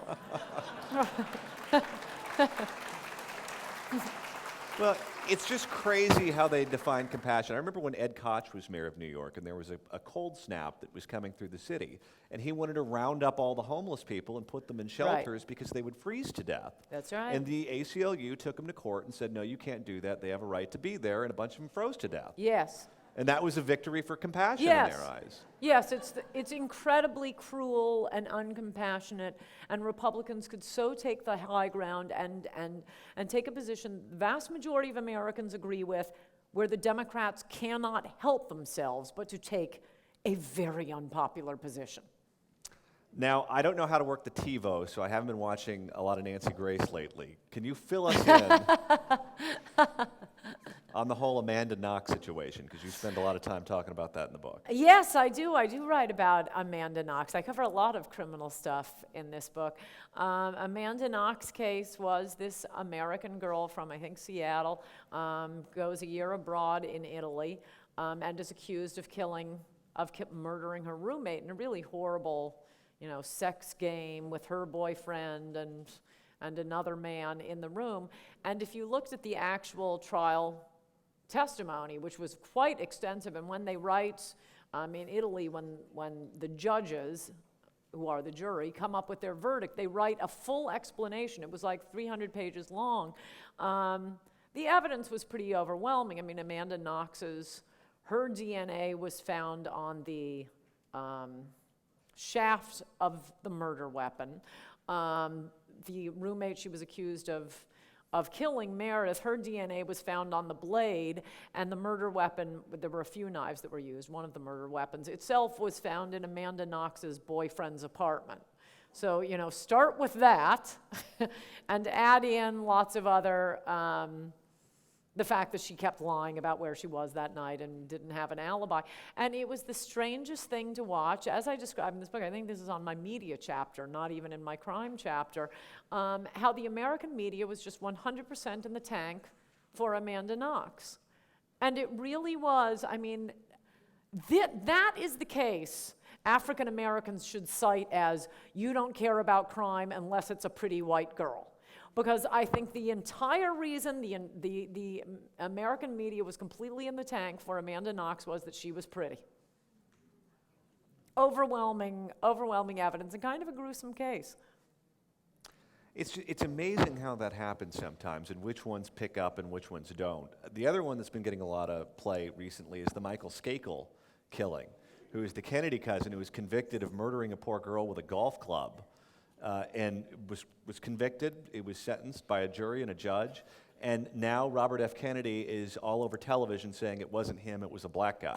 Well, it's just crazy how they define compassion. I remember when Ed Koch was mayor of New York, and there was a cold snap that was coming through the city, and he wanted to round up all the homeless people and put them in shelters because they would freeze to death. That's right. And the ACLU took them to court and said, no, you can't do that. They have a right to be there, and a bunch of them froze to death. Yes. And that was a victory for compassion in their eyes. Yes, it's incredibly cruel and uncompassionate, and Republicans could so take the high ground and take a position the vast majority of Americans agree with, where the Democrats cannot help themselves but to take a very unpopular position. Now, I don't know how to work the TiVo, so I haven't been watching a lot of Nancy Grace lately. Can you fill us in on the whole Amanda Knox situation? Because you spend a lot of time talking about that in the book. Yes, I do. I do write about Amanda Knox. I cover a lot of criminal stuff in this book. Amanda Knox case was this American girl from, I think, Seattle, goes a year abroad in Italy, and is accused of murdering her roommate in a really horrible, sex game with her boyfriend and another man in the room. And if you looked at the actual trial testimony, which was quite extensive, and when they write in Italy, when the judges, who are the jury, come up with their verdict, they write a full explanation. It was like 300 pages long. The evidence was pretty overwhelming. I mean, Amanda Knox's, her DNA was found on the shaft of the murder weapon. The roommate she was accused of killing, Meredith, her DNA was found on the blade, and the murder weapon, there were a few knives that were used. One of the murder weapons itself was found in Amanda Knox's boyfriend's apartment. So, start with that and add in lots of other, the fact that she kept lying about where she was that night and didn't have an alibi. And it was the strangest thing to watch, as I described in this book. I think this is on my media chapter, not even in my crime chapter, how the American media was just 100% in the tank for Amanda Knox. And it really was, that is the case African Americans should cite as, you don't care about crime unless it's a pretty white girl. Because I think the entire reason the American media was completely in the tank for Amanda Knox was that she was pretty. Overwhelming evidence, and kind of a gruesome case. It's amazing how that happens sometimes, and which ones pick up and which ones don't. The other one that's been getting a lot of play recently is the Michael Skakel killing, who is the Kennedy cousin who was convicted of murdering a poor girl with a golf club. And was convicted. He was sentenced by a jury and a judge. And now Robert F. Kennedy is all over television saying it wasn't him, it was a black guy.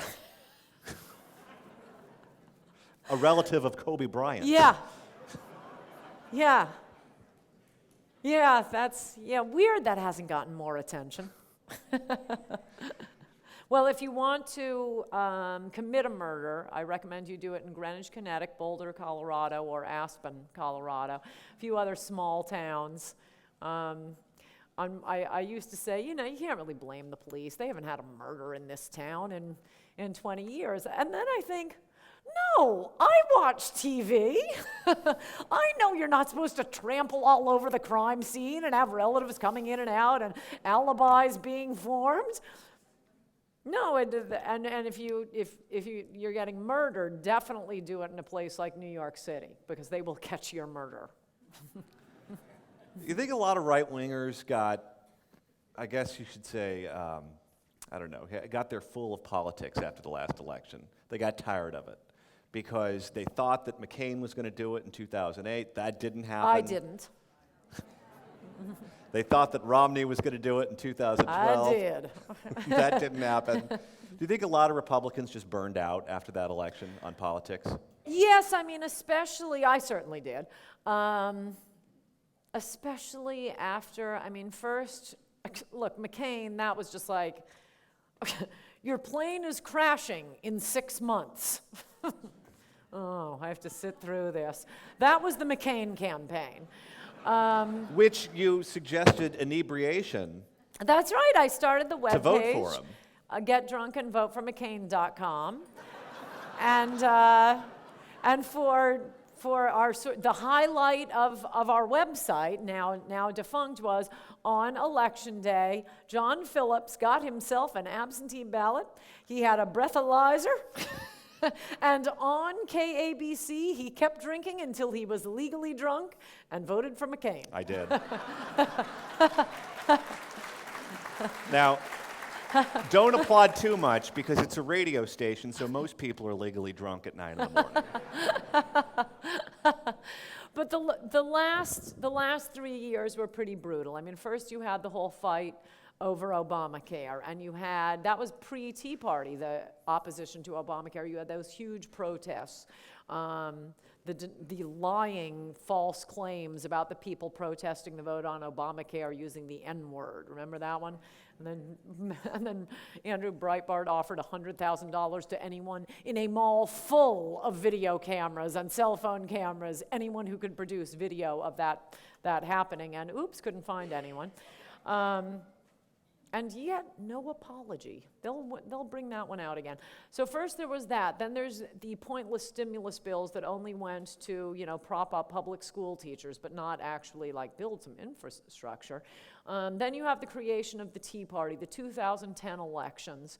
A relative of Kobe Bryant. Yeah. Weird that hasn't gotten more attention. Well, if you want to commit a murder, I recommend you do it in Greenwich, Connecticut, Boulder, Colorado, or Aspen, Colorado, a few other small towns. I used to say, you can't really blame the police. They haven't had a murder in this town in 20 years. And then I think, no, I watch TV. I know you're not supposed to trample all over the crime scene and have relatives coming in and out and alibis being formed. No, and if you're getting murdered, definitely do it in a place like New York City, because they will catch your murder. You think a lot of right-wingers got, I guess you should say, got their full of politics after the last election. They got tired of it because they thought that McCain was going to do it in 2008. That didn't happen. I didn't. They thought that Romney was going to do it in 2012. I did. That didn't happen. Do you think a lot of Republicans just burned out after that election on politics? Yes, especially, I certainly did. Especially after, first, look, McCain, that was just like, your plane is crashing in 6 months. Oh, I have to sit through this. That was the McCain campaign. Which you suggested inebriation. That's right. I started the webpage. To vote for him. GetDrunkAndVoteForMcCain.com. And for the highlight of our website, now defunct, was on Election Day, John Phillips got himself an absentee ballot. He had a breathalyzer. And on KABC, he kept drinking until he was legally drunk and voted for McCain. I did. Now, don't applaud too much because it's a radio station, so most people are legally drunk at 9 in the morning. But the last 3 years were pretty brutal. First you had the whole fight over Obamacare, and that was pre-Tea Party, the opposition to Obamacare. You had those huge protests, the lying false claims about the people protesting the vote on Obamacare using the N-word. Remember that one? And then Andrew Breitbart offered $100,000 to anyone in a mall full of video cameras and cell phone cameras, anyone who could produce video of that happening, and oops, couldn't find anyone. And yet, no apology. They'll bring that one out again. So first there was that. Then there's the pointless stimulus bills that only went to, prop up public school teachers, but not actually build some infrastructure. Then you have the creation of the Tea Party, the 2010 elections.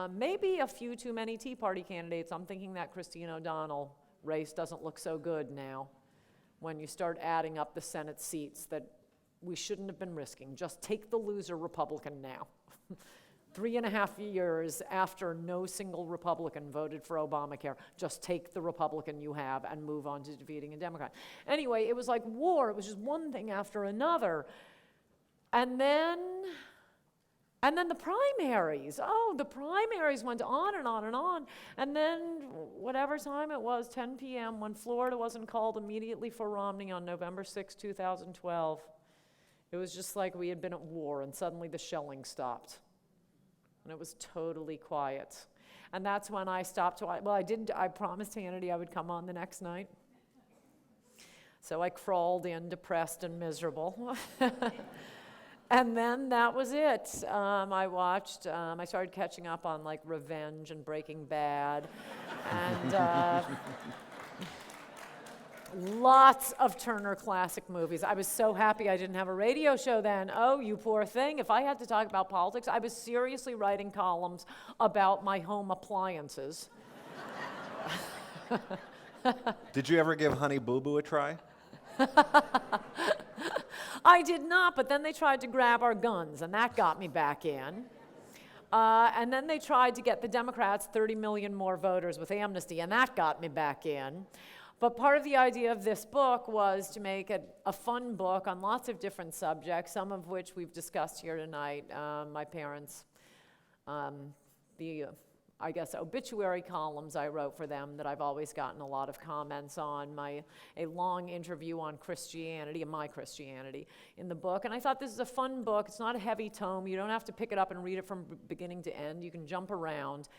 Maybe a few too many Tea Party candidates. I'm thinking that Christine O'Donnell race doesn't look so good now when you start adding up the Senate seats that we shouldn't have been risking. Just take the loser Republican now. 3.5 years after no single Republican voted for Obamacare. Just take the Republican you have and move on to defeating a Democrat. Anyway, it was like war. It was just one thing after another. And then the primaries. Oh, the primaries went on and on and on. And then whatever time it was, 10 p.m., when Florida wasn't called immediately for Romney on November 6, 2012, it was just like we had been at war, and suddenly the shelling stopped. And it was totally quiet. And that's when I stopped. I promised Hannity I would come on the next night. So I crawled in, depressed and miserable. And then that was it. I started catching up on like Revenge and Breaking Bad. And lots of Turner Classic Movies. I was so happy I didn't have a radio show then. Oh, you poor thing. If I had to talk about politics, I was seriously writing columns about my home appliances. Did you ever give Honey Boo Boo a try? I did not, but then they tried to grab our guns, and that got me back in. And then they tried to get the Democrats 30 million more voters with amnesty, and that got me back in. But part of the idea of this book was to make it a fun book on lots of different subjects, some of which we've discussed here tonight. My parents, I guess, obituary columns I wrote for them that I've always gotten a lot of comments on, a long interview on Christianity and my Christianity in the book. And I thought this is a fun book. It's not a heavy tome. You don't have to pick it up and read it from beginning to end. You can jump around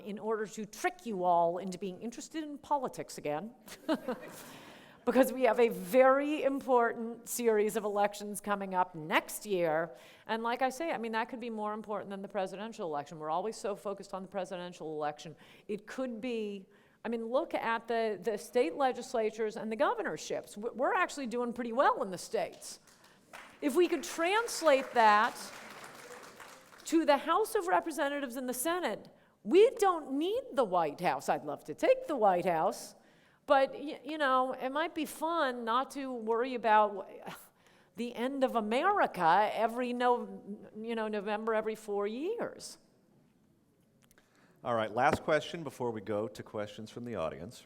in order to trick you all into being interested in politics again. Because we have a very important series of elections coming up next year. And like I say, I mean, that could be more important than the presidential election. We're always so focused on the presidential election. It could be, I mean, look at the state legislatures and the governorships. We're actually doing pretty well in the states. If we could translate that to the House of Representatives and the Senate, we don't need the White House. I'd love to take the White House. But, you know, it might be fun not to worry about the end of America every November every 4 years. All right, last question before we go to questions from the audience.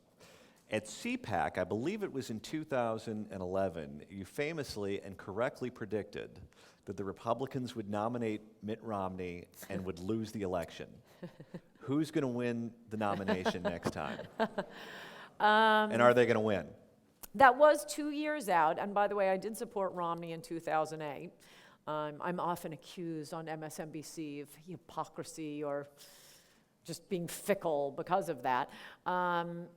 At CPAC, I believe it was in 2011, you famously and correctly predicted that the Republicans would nominate Mitt Romney and would lose the election. Who's going to win the nomination next time? And are they going to win? That was 2 years out, and by the way, I did support Romney in 2008. I'm often accused on MSNBC of hypocrisy or just being fickle because of that. That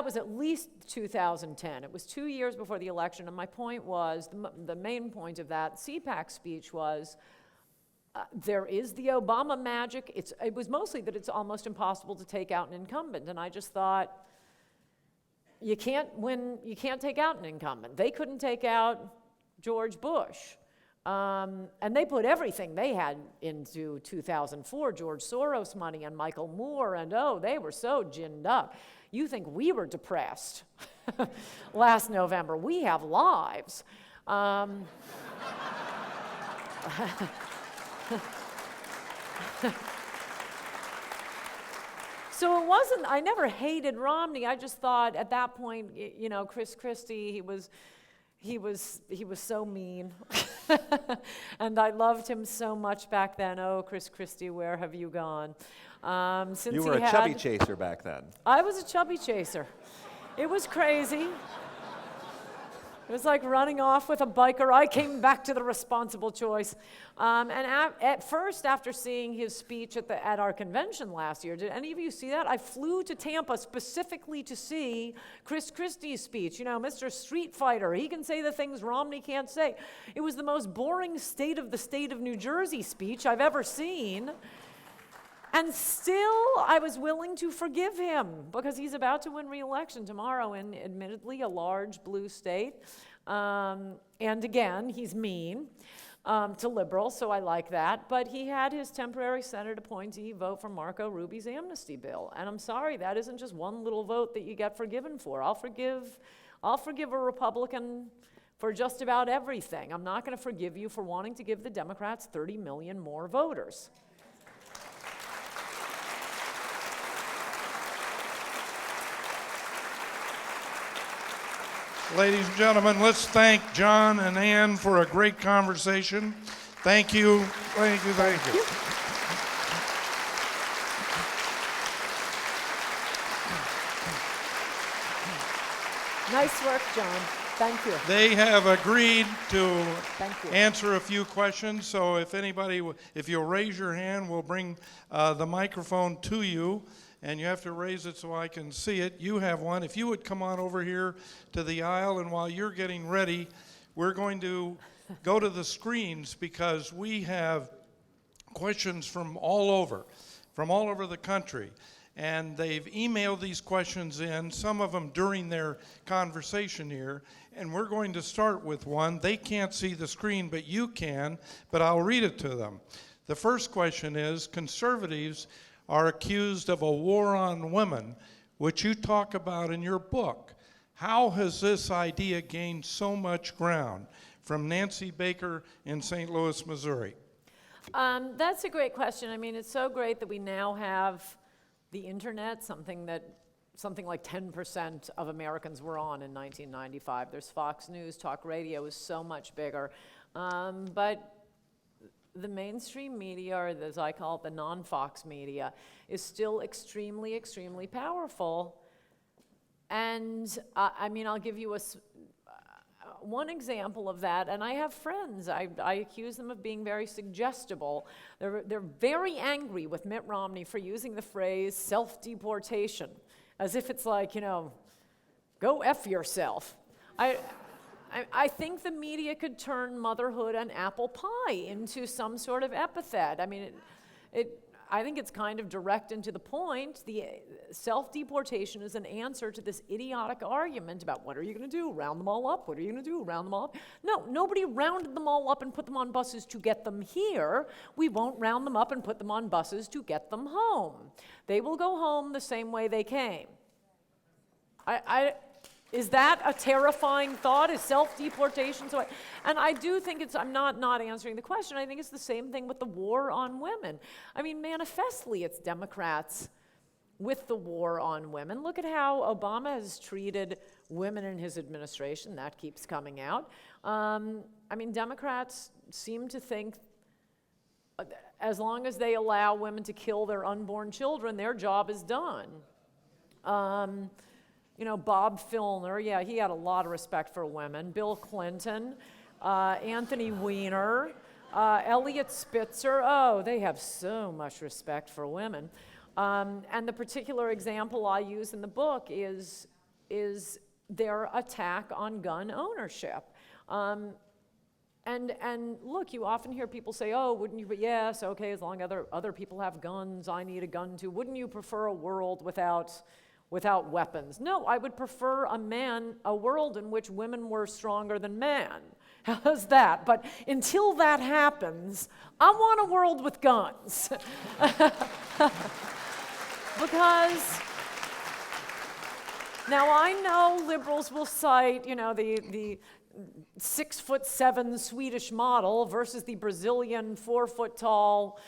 was at least 2010. It was 2 years before the election, and my point was, the main point of that CPAC speech was, there is the Obama magic. It was mostly that it's almost impossible to take out an incumbent, and I just thought, you can't take out an incumbent. They couldn't take out George Bush. And they put everything they had into 2004, George Soros money and Michael Moore, and they were so ginned up. You think we were depressed last November. We have lives. So it wasn't, I never hated Romney. I just thought at that point, you know, Chris Christie, he was so mean. And I loved him so much back then. Oh, Chris Christie, where have you gone? Since you were a chubby chaser back then. I was a chubby chaser. It was crazy. It was like running off with a biker. I came back to the responsible choice. And at first, after seeing his speech at our convention last year, did any of you see that? I flew to Tampa specifically to see Chris Christie's speech. You know, Mr. Street Fighter, he can say the things Romney can't say. It was the most boring state of New Jersey speech I've ever seen. And still, I was willing to forgive him because he's about to win re-election tomorrow in admittedly a large blue state. And again, he's mean to liberals, so I like that. But he had his temporary Senate appointee vote for Marco Rubi's amnesty bill. And I'm sorry, that isn't just one little vote that you get forgiven for. I'll forgive a Republican for just about everything. I'm not going to forgive you for wanting to give the Democrats 30 million more voters. Ladies and gentlemen, let's thank John and Ann for a great conversation. Thank you, thank you, thank you. Nice work, John. Thank you. They have agreed to Thank you. answer a few questions, so if anybody, if you'll raise your hand, we'll bring the microphone to you, and you have to raise it so I can see it. You have one. If you would come on over here to the aisle, and while you're getting ready, we're going to go to the screens because we have questions from all over the country. And they've emailed these questions in, some of them during their conversation here, and we're going to start with one. They can't see the screen, but you can, but I'll read it to them. The first question is, conservatives are accused of a war on women, which you talk about in your book. How has this idea gained so much ground? From Nancy Baker in St. Louis, Missouri. That's a great question. I mean, it's so great that we now have the internet, something like 10% of Americans were on in 1995. There's Fox News, talk radio is so much bigger. But the mainstream media, or as I call it, the non-Fox media, is still extremely, extremely powerful. And I mean, I'll give you one example of that, and I have friends, I accuse them of being very suggestible. They're very angry with Mitt Romney for using the phrase self-deportation, as if it's like, you know, go F yourself. I think the media could turn motherhood and apple pie into some sort of epithet. I mean, I think it's kind of direct and to the point. The self-deportation is an answer to this idiotic argument about what are you going to do, round them all up? What are you going to do, round them all up? No, nobody rounded them all up and put them on buses to get them here. We won't round them up and put them on buses to get them home. They will go home the same way they came. Is that a terrifying thought? Is self-deportation? And I do think I'm not answering the question. I think it's the same thing with the war on women. I mean, manifestly, it's Democrats with the war on women. Look at how Obama has treated women in his administration. That keeps coming out. I mean, Democrats seem to think as long as they allow women to kill their unborn children, their job is done. You know, Bob Filner, yeah, he had a lot of respect for women. Bill Clinton, Anthony Weiner, Elliot Spitzer, oh, they have so much respect for women. And the particular example I use in the book is their attack on gun ownership. And look, you often hear people say, oh, wouldn't you, but yes, okay, as long as other people have guns, I need a gun too. Wouldn't you prefer a world without weapons? No, I would prefer a world in which women were stronger than men. How's that? But until that happens, I want a world with guns. Because now I know liberals will cite, you know, the 6'7" Swedish model versus the Brazilian 4-foot-tall,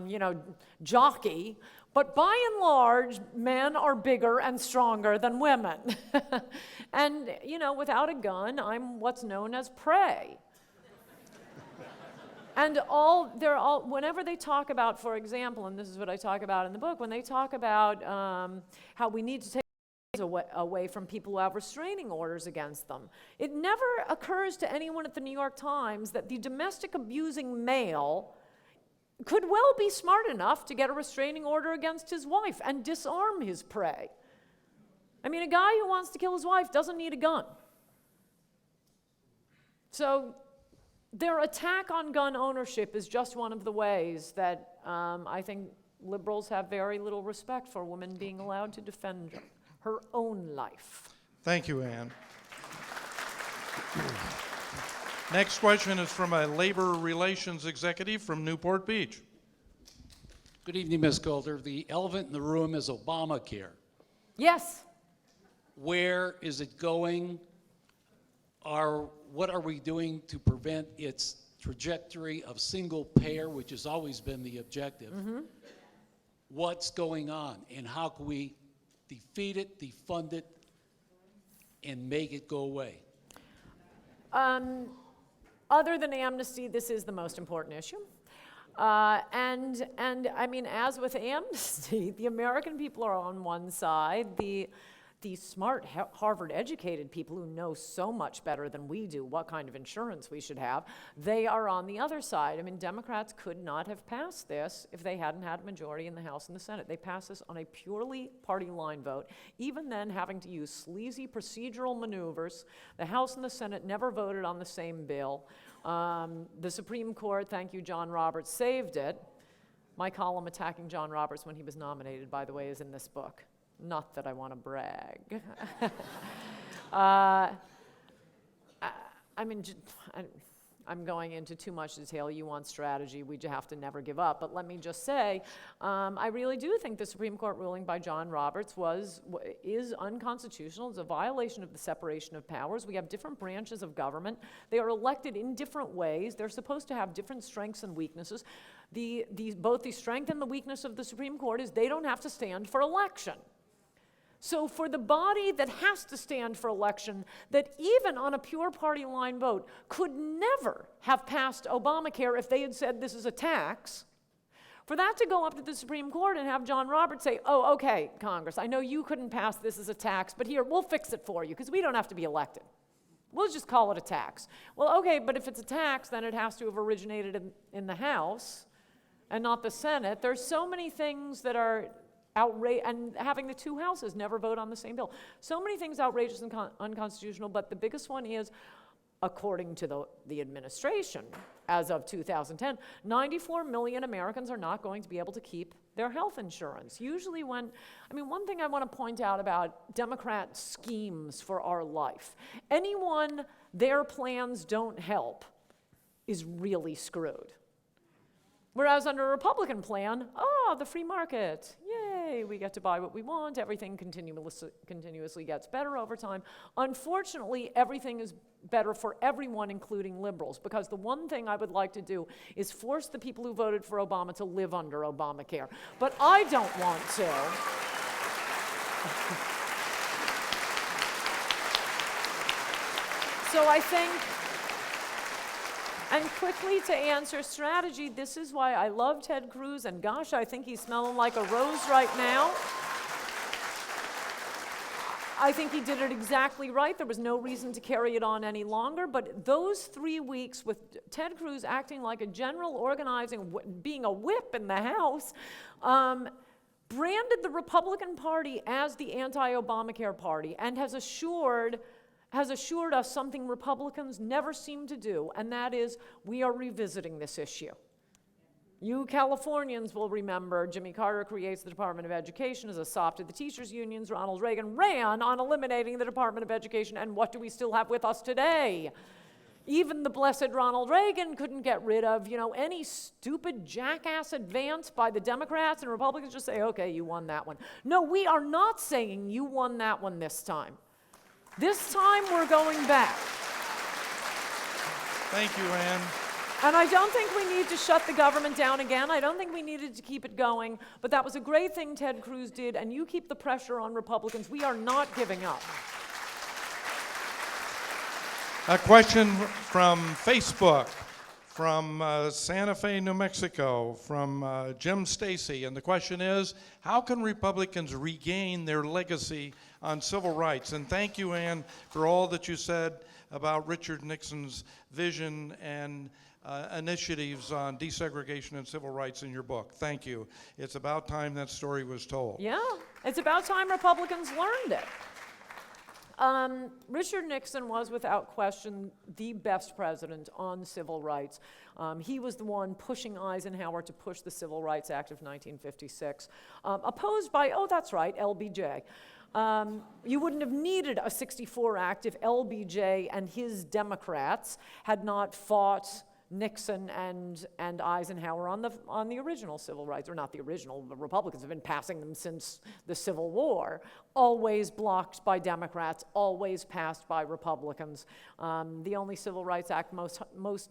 you know, jockey. But by and large, men are bigger and stronger than women. And, you know, without a gun, I'm what's known as prey. And whenever they talk about, for example, and this is what I talk about in the book, when they talk about how we need to take away from people who have restraining orders against them, it never occurs to anyone at the New York Times that the domestic abusing male could well be smart enough to get a restraining order against his wife and disarm his prey. I mean, a guy who wants to kill his wife doesn't need a gun. So their attack on gun ownership is just one of the ways that I think liberals have very little respect for women being allowed to defend her own life. Thank you, Ann. Next question is from a labor relations executive from Newport Beach. Good evening, Ms. Coulter. The elephant in the room is Obamacare. Yes. Where is it going? what are we doing to prevent its trajectory of single payer, which has always been the objective? What's going on, and how can we defeat it, defund it, and make it go away? Other than amnesty, this is the most important issue. And I mean, as with amnesty, the American people are on one side. The smart Harvard-educated people who know so much better than we do what kind of insurance we should have, they are on the other side. I mean, Democrats could not have passed this if they hadn't had a majority in the House and the Senate. They passed this on a purely party line vote, even then having to use sleazy procedural maneuvers. The House and the Senate never voted on the same bill. The Supreme Court, thank you, John Roberts, saved it. My column attacking John Roberts when he was nominated, by the way, is in this book. Not that I want to brag. I mean, I'm going into too much detail. You want strategy, we just have to never give up. But let me just say, I really do think the Supreme Court ruling by John Roberts is unconstitutional. It's a violation of the separation of powers. We have different branches of government. They are elected in different ways. They're supposed to have different strengths and weaknesses. Both the strength and the weakness of the Supreme Court is they don't have to stand for election. So for the body that has to stand for election, that even on a pure party line vote could never have passed Obamacare if they had said this is a tax, for that to go up to the Supreme Court and have John Roberts say, oh, okay, Congress, I know you couldn't pass this as a tax, but here, we'll fix it for you because we don't have to be elected. We'll just call it a tax. Well, okay, but if it's a tax, then it has to have originated in the House and not the Senate. There's so many things that are outrageous, and having the two houses never vote on the same bill. So many things outrageous and unconstitutional, but the biggest one is, according to the administration, as of 2010, 94 million Americans are not going to be able to keep their health insurance. Usually one thing I want to point out about Democrat schemes for our life, anyone their plans don't help is really screwed. Whereas under a Republican plan, the free market, yay, we get to buy what we want, everything continuously gets better over time. Unfortunately, everything is better for everyone, including liberals, because the one thing I would like to do is force the people who voted for Obama to live under Obamacare. But I don't want to. So I think, and quickly to answer strategy, this is why I love Ted Cruz, and gosh, I think he's smelling like a rose right now. I think he did it exactly right. There was no reason to carry it on any longer, but those 3 weeks with Ted Cruz acting like a general, organizing, being a whip in the House, branded the Republican Party as the anti-Obamacare party and has assured us something Republicans never seem to do, and that is we are revisiting this issue. You Californians will remember Jimmy Carter creates the Department of Education as a sop to the teachers' unions. Ronald Reagan ran on eliminating the Department of Education, and what do we still have with us today? Even the blessed Ronald Reagan couldn't get rid of, any stupid jackass advance by the Democrats, and Republicans just say, okay, you won that one. No, we are not saying you won that one this time. This time we're going back. Thank you, Ann. And I don't think we need to shut the government down again. I don't think we needed to keep it going. But that was a great thing Ted Cruz did, and you keep the pressure on Republicans. We are not giving up. A question from Facebook, from Santa Fe, New Mexico, from Jim Stacy. And the question is, how can Republicans regain their legacy on civil rights? And thank you, Ann, for all that you said about Richard Nixon's vision and initiatives on desegregation and civil rights in your book. Thank you. It's about time that story was told. Yeah, it's about time Republicans learned it. Richard Nixon was, without question, the best president on civil rights. He was the one pushing Eisenhower to push the Civil Rights Act of 1956, opposed by, that's right, LBJ. You wouldn't have needed a 64 Act if LBJ and his Democrats had not fought Nixon and Eisenhower on the original civil rights, or not the original, the Republicans have been passing them since the Civil War, always blocked by Democrats, always passed by Republicans. The only Civil Rights Act most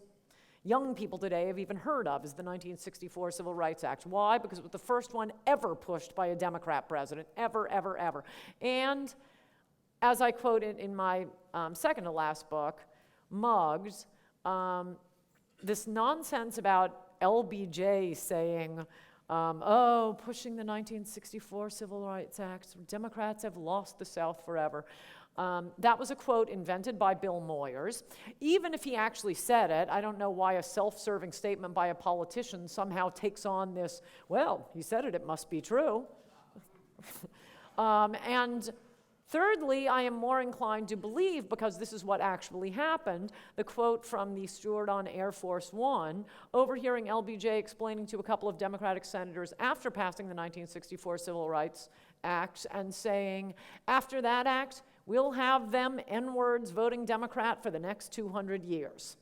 young people today have even heard of is the 1964 Civil Rights Act. Why? Because it was the first one ever pushed by a Democrat president, ever, ever, ever. And as I quote in my second to last book, Muggs, this nonsense about LBJ saying, oh, pushing the 1964 Civil Rights Act, Democrats have lost the South forever. That was a quote invented by Bill Moyers. Even if he actually said it, I don't know why a self-serving statement by a politician somehow takes on this, well, he said it, it must be true. And thirdly, I am more inclined to believe, because this is what actually happened, the quote from the steward on Air Force One, overhearing LBJ explaining to a couple of Democratic senators after passing the 1964 Civil Rights Act and saying, after that act, we'll have them N-words voting Democrat for the next 200 years.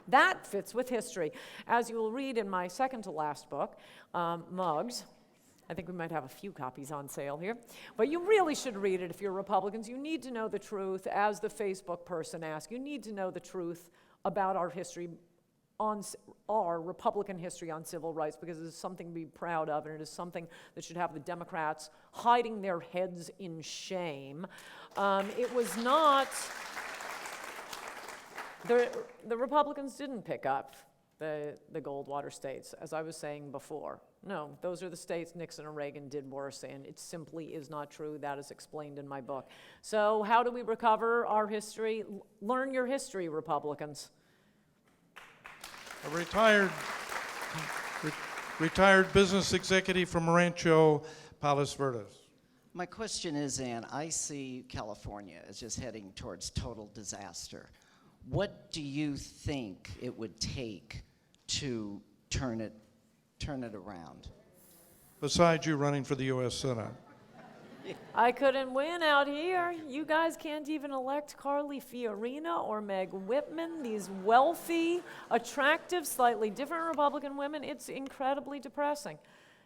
That fits with history. As you will read in my second to last book, Muggs, I think we might have a few copies on sale here, but you really should read it if you're Republicans. You need to know the truth, as the Facebook person asked. You need to know the truth about our history, our Republican history on civil rights, because it is something to be proud of, and it is something that should have the Democrats hiding their heads in shame. It was not, the Republicans didn't pick up the Goldwater states, as I was saying before. No, those are the states Nixon and Reagan did worse in. It simply is not true. That is explained in my book. So how do we recover our history? Learn your history, Republicans. A retired business executive from Rancho Palos Verdes. My question is, Ann, I see California as just heading towards total disaster. What do you think it would take to turn it around? Besides you running for the U.S. Senate. I couldn't win out here. You guys can't even elect Carly Fiorina or Meg Whitman, these wealthy, attractive, slightly different Republican women. It's incredibly depressing.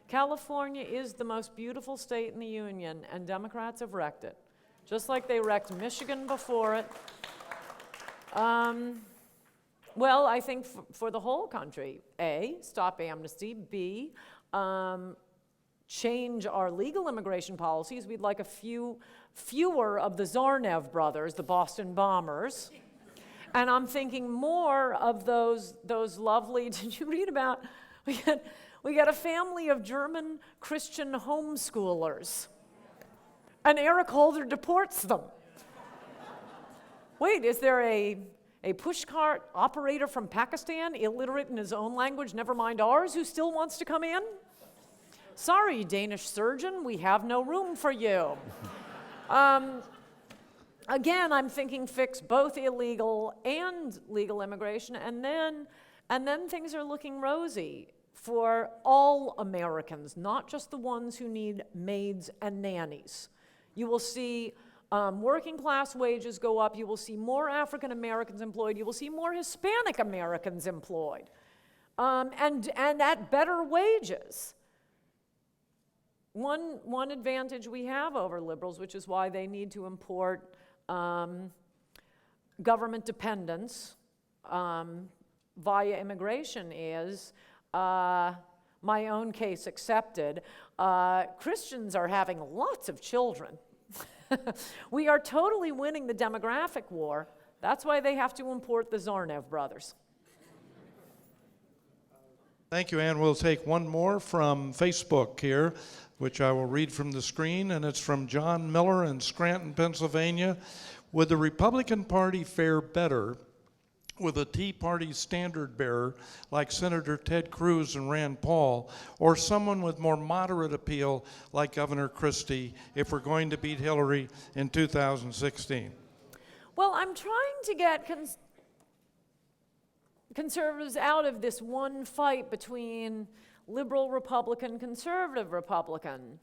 California is the most beautiful state in the union, and Democrats have wrecked it, just like they wrecked Michigan before it. Well, I think for the whole country, A, stop amnesty, B, change our legal immigration policies. We'd like fewer of the Zarnev brothers, the Boston bombers. And I'm thinking more of those lovely, did you read about, we got a family of German Christian homeschoolers. And Eric Holder deports them. Wait, is there a pushcart operator from Pakistan, illiterate in his own language, never mind ours, who still wants to come in? Sorry, Danish surgeon, we have no room for you. Again, I'm thinking fix both illegal and legal immigration, and then things are looking rosy for all Americans, not just the ones who need maids and nannies. You will see working class wages go up. You will see more African Americans employed. You will see more Hispanic Americans employed, and at better wages. One advantage we have over liberals, which is why they need to import government dependence via immigration, is, my own case accepted, Christians are having lots of children. We are totally winning the demographic war. That's why they have to import the Zarnev brothers. Thank you, Ann. We'll take one more from Facebook here, which I will read from the screen, and it's from John Miller in Scranton, Pennsylvania. Would the Republican Party fare better with a Tea Party standard bearer like Senator Ted Cruz and Rand Paul, or someone with more moderate appeal like Governor Christie if we're going to beat Hillary in 2016? Well, I'm trying to get conservatives out of this one fight between liberal Republican, conservative Republican.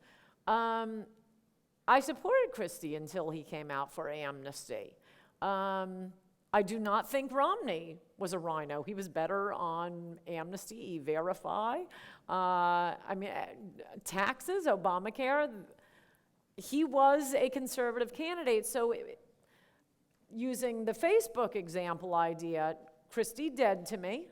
I supported Christie until he came out for amnesty. I do not think Romney was a rhino. He was better on amnesty, E-Verify. Taxes, Obamacare. He was a conservative candidate. So using the Facebook example idea, Christie dead to me.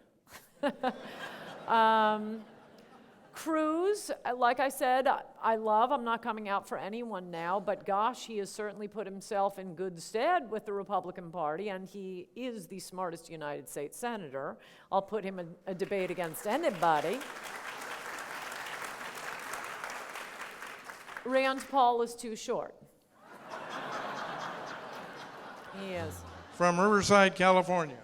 Cruz, like I said, I'm not coming out for anyone now, but gosh, he has certainly put himself in good stead with the Republican Party, and he is the smartest United States senator. I'll put him in a debate against anybody. Rand Paul is too short. He is. From Riverside, California.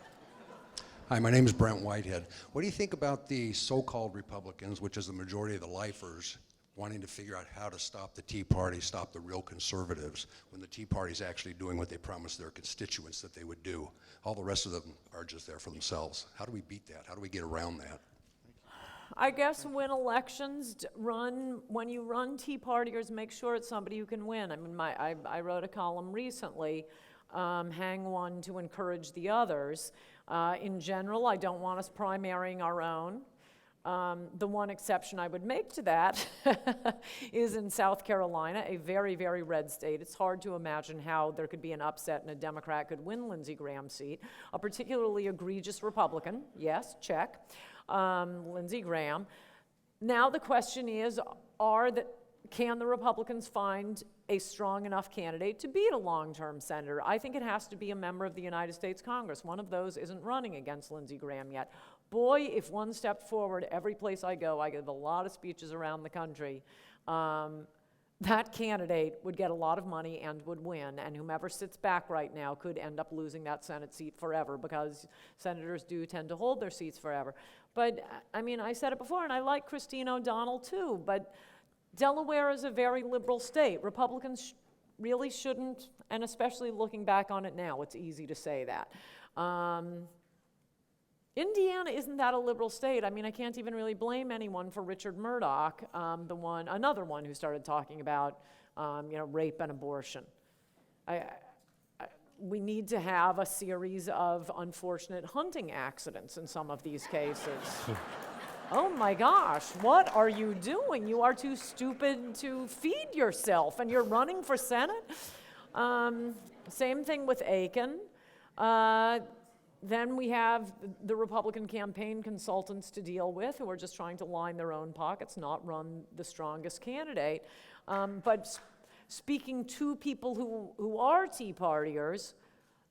Hi, my name is Brent Whitehead. What do you think about the so-called Republicans, which is the majority of the lifers, wanting to figure out how to stop the Tea Party, stop the real conservatives, when the Tea Party is actually doing what they promised their constituents that they would do? All the rest of them are just there for themselves. How do we beat that? How do we get around that? I guess when elections when you run Tea Partiers, make sure it's somebody who can win. I mean, I wrote a column recently, hang one to encourage the others. In general, I don't want us primarying our own. The one exception I would make to that is in South Carolina, a very, very red state. It's hard to imagine how there could be an upset and a Democrat could win Lindsey Graham's seat. A particularly egregious Republican, yes, check, Lindsey Graham. Now the question is, can the Republicans find a strong enough candidate to beat a long-term senator? I think it has to be a member of the United States Congress. One of those isn't running against Lindsey Graham yet. Boy, if one stepped forward, every place I go, I give a lot of speeches around the country, that candidate would get a lot of money and would win, and whomever sits back right now could end up losing that Senate seat forever, because senators do tend to hold their seats forever. But, I mean, I said it before, and I like Christine O'Donnell too, but Delaware is a very liberal state. Republicans really shouldn't, and especially looking back on it now, it's easy to say that. Indiana isn't that a liberal state. I mean, I can't even really blame anyone for Richard Murdoch, another one who started talking about, rape and abortion. We need to have a series of unfortunate hunting accidents in some of these cases. Oh my gosh, what are you doing? You are too stupid to feed yourself, and you're running for Senate? Same thing with Aiken. Then we have the Republican campaign consultants to deal with, who are just trying to line their own pockets, not run the strongest candidate. But speaking to people who are Tea Partiers,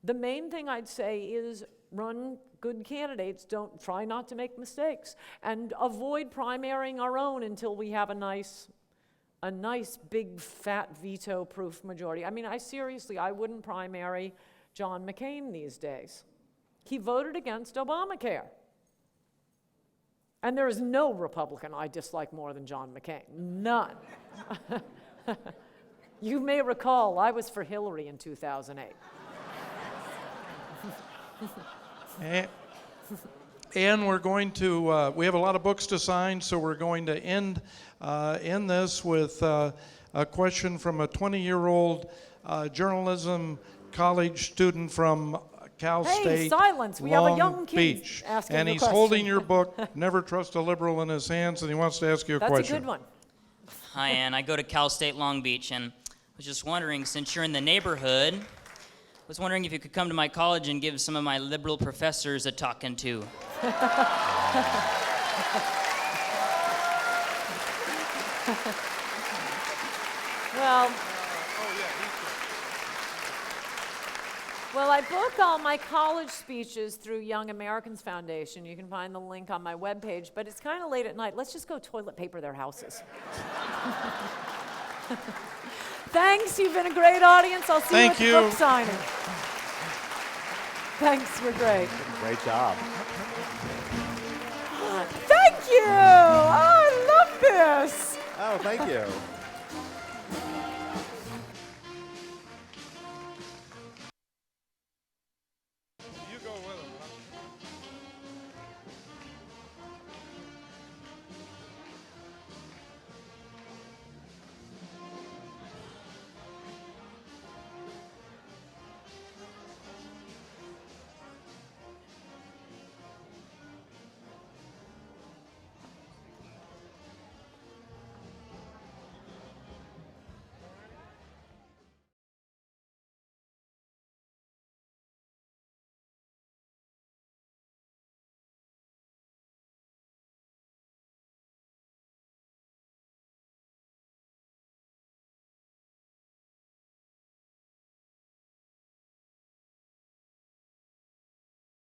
the main thing I'd say is run good candidates. Don't try not to make mistakes, and avoid primarying our own until we have a nice big fat veto-proof majority. I mean, I wouldn't primary John McCain these days. He voted against Obamacare. And there is no Republican I dislike more than John McCain. None. You may recall I was for Hillary in 2008. And we're going to, we have a lot of books to sign, so we're going to end this with a question from a 20-year-old journalism college student from Cal State, silence. We have a Long young kid Beach. asking And the he's question. holding your book, Never Trust a Liberal, in his hands, and he wants to ask you a That's question. a good one. Hi, Ann. I go to Cal State Long Beach, and was just wondering, since you're in the neighborhood, I was wondering if you could come to my college and give some of my liberal professors a talking to. Well, I book all my college speeches through Young Americans Foundation. You can find the link on my webpage, but it's kind of late at night. Let's just go toilet paper their houses. Thanks, you've been a great audience. I'll see Thank you you. at the book signing. Thanks, you're great. Great job. Thank you! Oh, I love this! Oh, thank you. You go